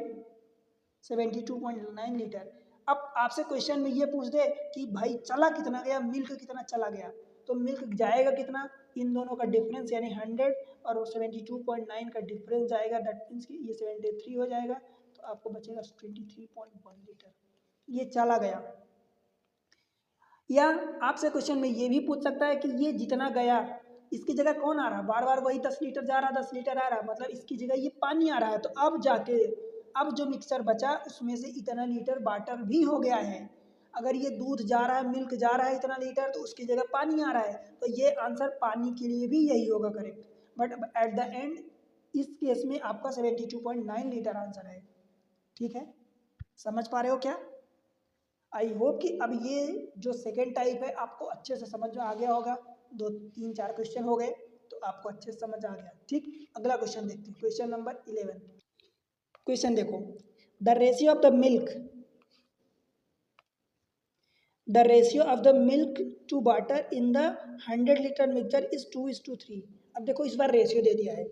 72.9 लीटर। अब आपसे क्वेश्चन में ये पूछ दे कि भाई चला कितना गया, मिल्क कितना चला गया, तो मिल्क जाएगा कितना, इन दोनों का डिफरेंस यानी 100 और 72.9 का डिफरेंस जाएगा, दैट मीन्स कि ये 73 हो जाएगा, तो आपको बचेगा 23.1 लीटर, ये चला गया। या आपसे क्वेश्चन में ये भी पूछ सकता है कि ये जितना गया इसकी जगह कौन आ रहा, बार बार वही 10 लीटर जा रहा, 10 लीटर आ रहा, मतलब इसकी जगह ये पानी आ रहा है, तो अब जाके अब जो मिक्सचर बचा उसमें से इतना लीटर वाटर भी हो गया है। अगर ये दूध जा रहा है, मिल्क जा रहा है इतना लीटर, तो उसकी जगह पानी आ रहा है, तो ये आंसर पानी के लिए भी यही होगा correct. But at the end इस केस में आपका 72.9 लीटर आंसर है। ठीक है, समझ पा रहे हो क्या? आई होप कि अब ये जो सेकेंड टाइप है आपको अच्छे से समझ में आ गया होगा। 2 3 4 क्वेश्चन हो गए तो आपको अच्छे से समझ आ गया। ठीक, अगला क्वेश्चन देखते हैं, क्वेश्चन नंबर 11। क्वेश्चन देखो, the ratio of the milk of the milk to butter in the 100 litre mixture is 2:3। अब देखो इस बार रेशियो दे दिया है,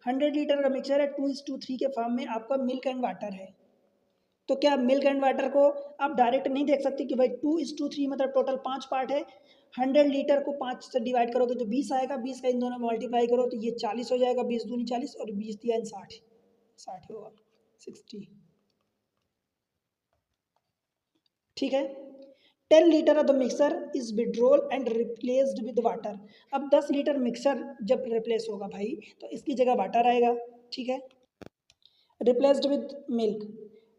100 लीटर का मिक्सचर है, 2:3 के फॉर्म में आपका मिल्क एंड वाटर है। तो क्या मिल्क एंड वाटर को आप डायरेक्ट नहीं देख सकते कि भाई 2:3 मतलब टोटल 5 पार्ट है, 100 लीटर को 5 से डिवाइड करोगे तो 20 आएगा, 20 का इन दोनों में मल्टीप्लाई करो तो ये 40 हो जाएगा, 20 दूनी 40 और 20 दिया 60 होगा, 60। ठीक है, 10 litre of the mixer is withdrawal and replaced with water. अब 10 लीटर मिक्सर जब रिप्लेस होगा भाई तो इसकी जगह वाटर आएगा। ठीक है, replaced with milk,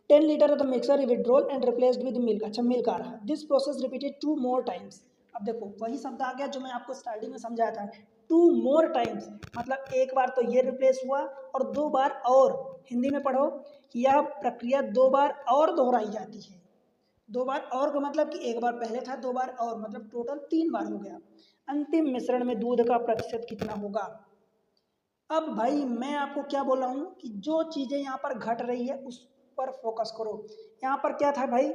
10 litre of the mixer withdrawal and replaced with milk. अच्छा, मिल्क आ रहा है, this process repeated 2 more times. अब देखो वही शब्द आ गया जो मैं आपको स्टार्टिंग में समझाया था, 2 more टाइम्स मतलब एक बार तो ये रिप्लेस हुआ और 2 बार और। हिंदी में पढ़ो, यह प्रक्रिया 2 बार और दोहराई जाती है। 2 बार और का मतलब कि एक बार पहले था, 2 बार और मतलब टोटल 3 बार हो गया। अंतिम मिश्रण में दूध का प्रतिशत कितना होगा? अब भाई मैं आपको क्या बोल रहा हूँ कि जो चीज़ें यहाँ पर घट रही है उस पर फोकस करो। यहाँ पर क्या था भाई,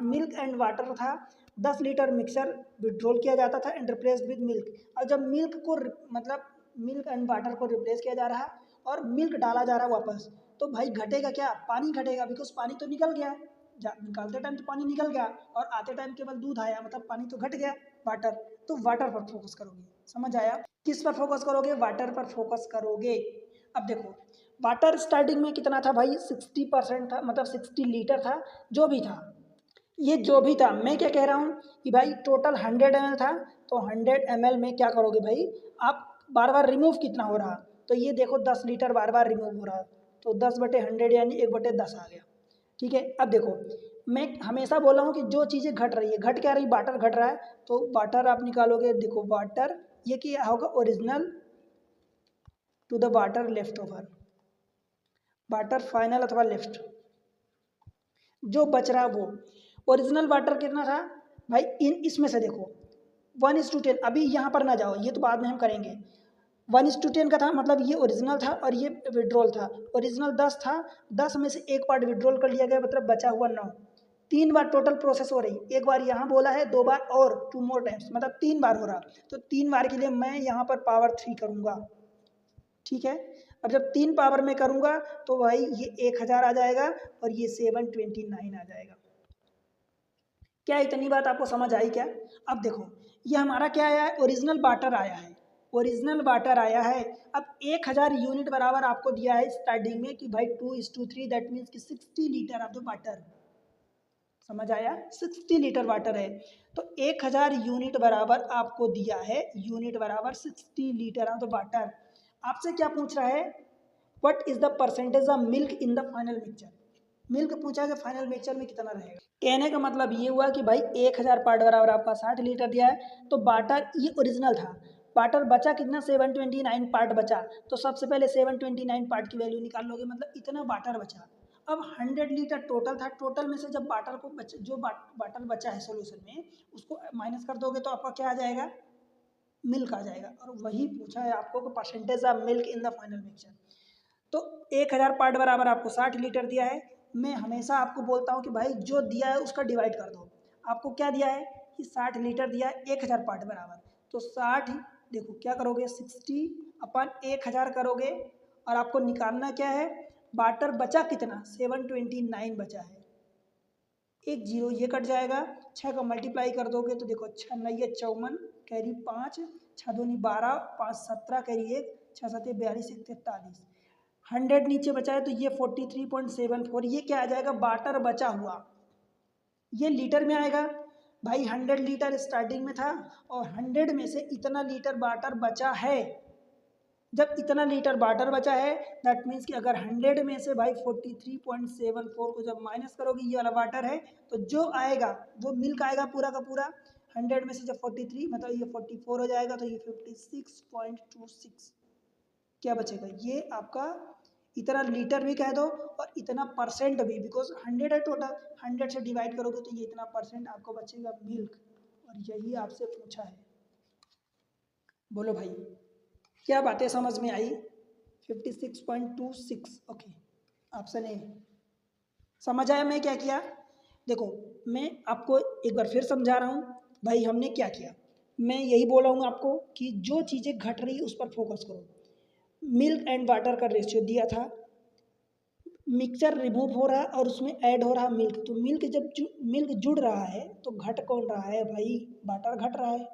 मिल्क एंड वाटर था, 10 लीटर मिक्सर विड्रोल किया जाता था एंड रिप्लेस विद मिल्क। और जब मिल्क को मतलब मिल्क एंड वाटर को रिप्लेस किया जा रहा है और मिल्क डाला जा रहा है वापस, तो भाई घटेगा क्या? पानी घटेगा, बिकॉज पानी तो निकल गया, निकालते टाइम तो पानी निकल गया और आते टाइम केवल दूध आया, मतलब पानी तो घट गया, वाटर। तो वाटर पर फोकस करोगे, समझ आया? किस पर फोकस करोगे? वाटर पर फोकस करोगे। अब देखो वाटर स्टार्टिंग में कितना था भाई, 60% था, मतलब 60 लीटर था, जो भी था, ये जो भी था। मैं क्या कह रहा हूँ कि भाई टोटल 100 ml था, तो 100 ml में क्या करोगे भाई, आप बार बार रिमूव कितना हो रहा, तो ये देखो 10 लीटर बार बार रिमूव हो रहा, तो 10/100 यानी 1/10 आ गया। ठीक है, अब देखो मैं हमेशा बोला हूँ कि जो चीज़ें घट रही है, घट क्या रही, वाटर घट रहा है, तो वाटर आप निकालोगे, देखो वाटर ये क्या होगा, original to the water left over, water final अथवा लेफ्ट, जो बच रहा वो ओरिजिनल वाटर कितना था भाई, इसमें से देखो 1:10। अभी यहाँ पर ना जाओ, ये तो बाद में हम करेंगे। 1:10 का था, मतलब ये ओरिजिनल था और ये विड्रॉल था। ओरिजिनल 10 था, 10 में से एक पार्ट विड्रॉल कर लिया गया, मतलब बचा हुआ 9। 3 बार टोटल प्रोसेस हो रही, एक बार यहाँ बोला है, 2 बार और 2 more टाइम्स, मतलब 3 बार हो रहा। तो 3 बार के लिए मैं यहाँ पर पावर 3 करूँगा। ठीक है, अब जब 3 पावर में करूँगा तो भाई ये 1000 आ जाएगा और ये 729 आ जाएगा। क्या इतनी बात आपको समझ आई क्या? अब देखो ये हमारा क्या आया है, ओरिजिनल वाटर आया है, ओरिजिनल वाटर आया है। अब 1000 यूनिट बराबर आपको दिया है स्टार्टिंग में कि भाई 2:3, दैट मीन्स कि 60 लीटर ऑफ द वाटर। समझ आया, 60 लीटर वाटर है, तो 1000 यूनिट बराबर आपको दिया है, यूनिट बराबर 60 लीटर ऑफ द वाटर। आपसे क्या पूछ रहा है, what is the percentage of milk in the final mixture. Milk पूछा है कि फाइनल मिक्सचर में कितना रहेगा। कहने का मतलब ये हुआ कि भाई 1000 पार्ट बराबर आपका 60 लीटर दिया है, तो वाटर ये ओरिजिनल था, वाटर बचा कितना, 729 पार्ट बचा, तो सबसे पहले 729 पार्ट की वैल्यू निकाल लोगे, मतलब इतना वाटर बचा। अब 100 लीटर टोटल था, टोटल में से जब वाटर को जो वाटर बचा है सोल्यूशन में, उसको माइनस कर दोगे तो आपका क्या आ जाएगा, मिल्क आ जाएगा। और वही पूछा है आपको कि percentage of milk in the final mixture. तो 1000 पार्ट बराबर आपको 60 लीटर दिया है। मैं हमेशा आपको बोलता हूँ कि भाई जो दिया है उसका डिवाइड कर दो। आपको क्या दिया है कि 60 लीटर दिया है 1000 पार्ट बराबर, तो 60 देखो क्या करोगे, 60/1000 करोगे और आपको निकालना क्या है, वाटर बचा कितना, 729 बचा है। 1 0 ये कट जाएगा, 6 का मल्टीप्लाई कर दोगे तो देखो 6 9 54, कैरी 5, 6 2 12, 5 17, कैरी 1, 6 7 42, 1 43, 100 नीचे बचा है तो ये 43.74, ये क्या आ जाएगा, वाटर बचा हुआ। ये लीटर में आएगा भाई, 100 लीटर स्टार्टिंग में था और 100 में से इतना लीटर वाटर बचा है, जब इतना लीटर वाटर बचा है दैट मीन्स कि अगर 100 में से भाई 43.74 को जब माइनस करोगे, ये वाला वाटर है, तो जो आएगा वो मिल्क आएगा पूरा का पूरा। 100 में से जब 43 मतलब ये 44 हो जाएगा, तो ये 56.26 क्या बचेगा, ये आपका इतना लीटर भी कह दो और इतना परसेंट भी, बिकॉज 100 है टोटल, 100 से डिवाइड करोगे तो ये इतना परसेंट आपको बचेगा मिल्क, और यही आपसे पूछा है। बोलो भाई, क्या बातें समझ में आई? 56.26 ओके, ऑप्शन ए। समझ आया मैं क्या किया? देखो मैं आपको एक बार फिर समझा रहा हूँ भाई, हमने क्या किया। मैं यही बोल रहा हूँ आपको कि जो चीज़ें घट रही उस पर फोकस करो। मिल्क एंड वाटर का रेशियो दिया था, मिक्सचर रिमूव हो रहा है और उसमें ऐड हो रहा है मिल्क, तो मिल्क जब मिल्क जुड़ रहा है तो घट कौन रहा है भाई? वाटर घट रहा है,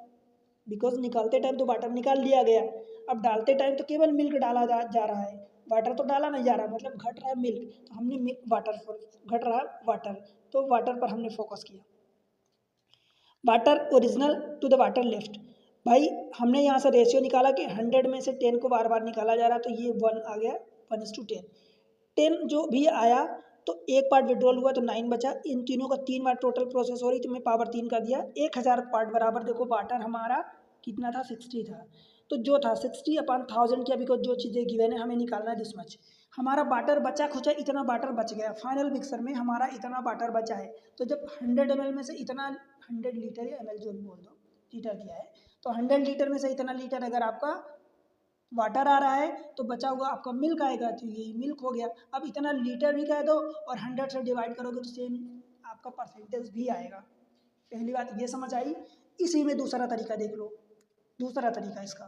बिकॉज निकालते टाइम तो वाटर निकाल लिया गया, अब डालते टाइम तो केवल मिल्क डाला जा रहा है, वाटर तो डाला नहीं जा रहा, मतलब घट रहा है मिल्क, तो हमने वाटर पर घट रहा है वाटर, तो वाटर पर हमने फोकस किया। Water original to the water left, भाई हमने यहाँ से रेशियो निकाला कि 100 में से 10 को बार बार निकाला जा रहा है, तो ये 1 आ गया, 1:10। 10 जो भी आया तो एक पार्ट विड्रॉल हुआ तो 9 बचा, इन तीनों का 3 बार टोटल प्रोसेस हो रही, तो मैं पावर 3 कर दिया, 1000 पार्ट बराबर। देखो वाटर हमारा कितना था, 60 था, तो जो था 60/1000 किया, बिकॉज जो चीज़ें गिवन है हमें निकालना है दिस मच। हमारा वाटर बचा खुचा, इतना वाटर बच गया, फाइनल मिक्सर में हमारा इतना वाटर बचा है, तो जब 100 ml में से इतना, 100 लीटर या ml जो भी बोल दो, लीटर दिया है, तो 100 लीटर में से इतना लीटर अगर आपका वाटर आ रहा है तो बचा हुआ आपका मिल्क आएगा, तो ये मिल्क हो गया। अब इतना लीटर भी कह दो और 100 से डिवाइड करोगे तो सेम आपका परसेंटेज भी आएगा। पहली बात ये समझ आई। इसी में दूसरा तरीका देख लो, दूसरा तरीका इसका,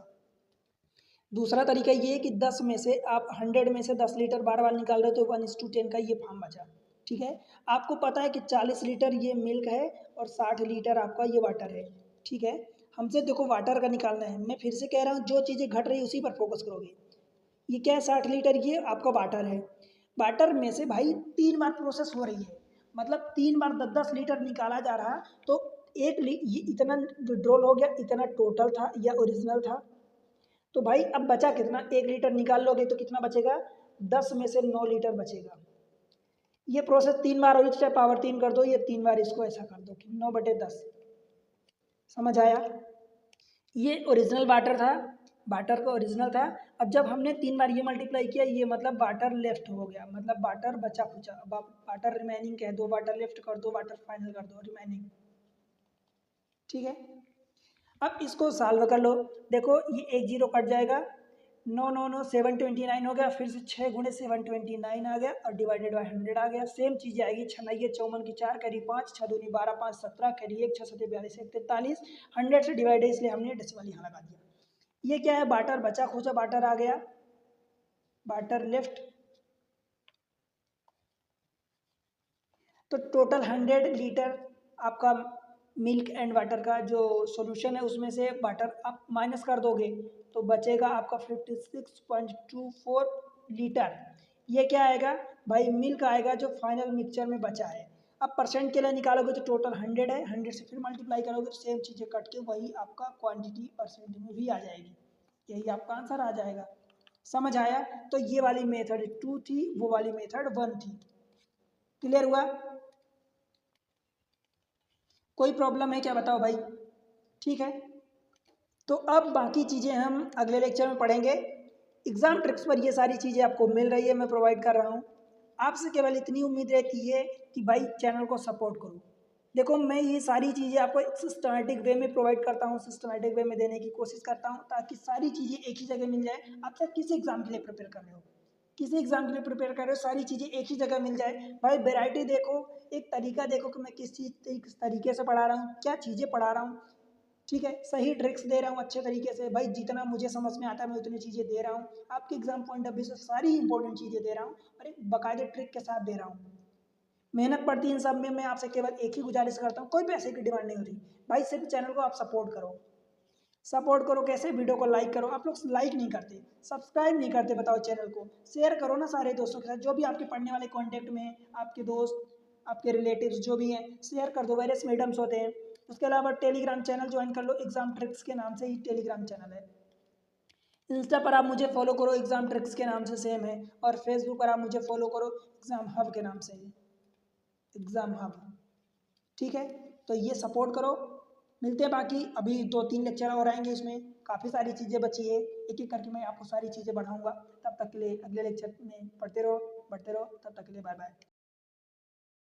दूसरा तरीका ये है कि 10 में से आप 100 में से 10 लीटर बार बार निकाल रहे हो, तो 1:10 का ये फॉर्म बचा। ठीक है, आपको पता है कि 40 लीटर ये मिल्क है और 60 लीटर आपका ये वाटर है। ठीक है, हमसे देखो वाटर का निकालना है, मैं फिर से कह रहा हूँ जो चीज़ें घट रही है उसी पर फोकस करोगे। ये क्या है, 60 लीटर ये आपका वाटर है, वाटर में से भाई 3 बार प्रोसेस हो रही है, मतलब 3 बार 10-10 लीटर निकाला जा रहा, तो ये इतना विड्रॉल हो गया, इतना टोटल था या ओरिजिनल था, तो भाई अब बचा कितना, 1 लीटर निकाल लोगे तो कितना बचेगा, 10 में से 9 लीटर बचेगा। ये प्रोसेस 3 बार हुई तो चाहे पावर 3 कर दो, ये 3 बार इसको ऐसा कर दो कि 9/10। समझ आया? ये ओरिजिनल वाटर था, वाटर का ओरिजिनल था। अब जब हमने 3 बार ये मल्टीप्लाई किया, ये मतलब वाटर लेफ्ट हो गया, मतलब वाटर बचा खुचा, अब आप वाटर रिमेनिंग कह दो, वाटर लेफ्ट कर दो, वाटर फाइनल कर दो, रिमेनिंग। ठीक है, अब इसको सॉल्व कर लो। देखो ये एक जीरो कट जाएगा, 9 9 9 729 हो गया, फिर से 6 × 729 आ गया और डिवाइडेड बाई 100 आ गया। सेम चीज़ें आएगी, 6×9 = 54 की 4 करी 5, 6×2 = 12, 5 × 17 करी 1, 6 × 7 = 42, 1 43। 100 से डिवाइड है इसलिए हमने डेसिमल यहाँ लगा दिया। ये क्या है, वाटर बचा खोचा वाटर आ गया, वाटर लेफ्ट, तो टोटल 100 लीटर आपका मिल्क एंड वाटर का जो सॉल्यूशन है उसमें से वाटर आप माइनस कर दोगे तो बचेगा आपका 56.24 लीटर। ये क्या आएगा भाई, मिल्क आएगा जो फाइनल मिक्सचर में बचा है। अब परसेंट के लिए निकालोगे तो टोटल 100 है, 100 से फिर मल्टीप्लाई करोगे तो सेम चीज़ें कट के वही आपका क्वांटिटी परसेंट में भी आ जाएगी, यही आपका आंसर आ जाएगा। समझ आया? तो ये वाली मेथड 2 थी, वो वाली मेथड 1 थी। क्लियर हुआ? कोई प्रॉब्लम है क्या, बताओ भाई? ठीक है, तो अब बाकी चीज़ें हम अगले लेक्चर में पढ़ेंगे। एग्ज़ाम ट्रिक्स पर ये सारी चीज़ें आपको मिल रही है, मैं प्रोवाइड कर रहा हूँ। आपसे केवल इतनी उम्मीद रहती है कि भाई चैनल को सपोर्ट करो। देखो मैं ये सारी चीज़ें आपको एक सिस्टमैटिक वे में प्रोवाइड करता हूँ, सिस्टमैटिक वे में देने की कोशिश करता हूँ, ताकि सारी चीज़ें एक ही जगह मिल जाए। आप चाहे किसी एग्ज़ाम के लिए प्रिपेयर कर रहे हो, किसी एग्ज़ाम के लिए प्रिपेयर कर रहे हो, सारी चीज़ें एक ही जगह मिल जाए। भाई वैरायटी देखो, एक तरीका देखो कि मैं किस तरीके से पढ़ा रहा हूँ, क्या चीज़ें पढ़ा रहा हूँ। ठीक है, सही ट्रिक्स दे रहा हूँ अच्छे तरीके से, भाई जितना मुझे समझ में आता है मैं उतनी चीज़ें दे रहा हूँ। आपके एग्जाम पॉइंट ऑफ व्यू से सारी इंपॉर्टेंट चीज़ें दे रहा हूँ और एक बाकायदे ट्रिक के साथ दे रहा हूँ। मेहनत पड़ती है इन सब में, मैं आपसे केवल एक ही गुजारिश करता हूँ, कोई पैसे की डिमांड नहीं होती भाई, सिर्फ चैनल को आप सपोर्ट करो। सपोर्ट करो कैसे, वीडियो को लाइक करो, आप लोग लाइक नहीं करते, सब्सक्राइब नहीं करते, बताओ चैनल को शेयर करो ना सारे दोस्तों के साथ, जो भी आपके पढ़ने वाले कॉन्टैक्ट में हैं, आपके दोस्त, आपके रिलेटिव्स जो भी हैं, शेयर कर दो। वेरियस मीडियम्स होते हैं। उसके अलावा टेलीग्राम चैनल ज्वाइन कर लो, एग्जाम ट्रिक्स के नाम से ही टेलीग्राम चैनल है। इंस्टा पर आप मुझे फॉलो करो एग्ज़ाम ट्रिक्स के नाम से सेम है, और फेसबुक पर आप मुझे फॉलो करो एग्ज़ाम हब के नाम से है, एग्ज़ाम हब। ठीक है, तो ये सपोर्ट करो। मिलते हैं, बाकी अभी 2-3 लेक्चर और आएंगे, इसमें काफ़ी सारी चीज़ें बची है, एक एक करके मैं आपको सारी चीज़ें बढ़ाऊँगा। तब तक के लिए अगले लेक्चर में पढ़ते रहो, बढ़ते रहो, तब तक के लिए बाय बाय।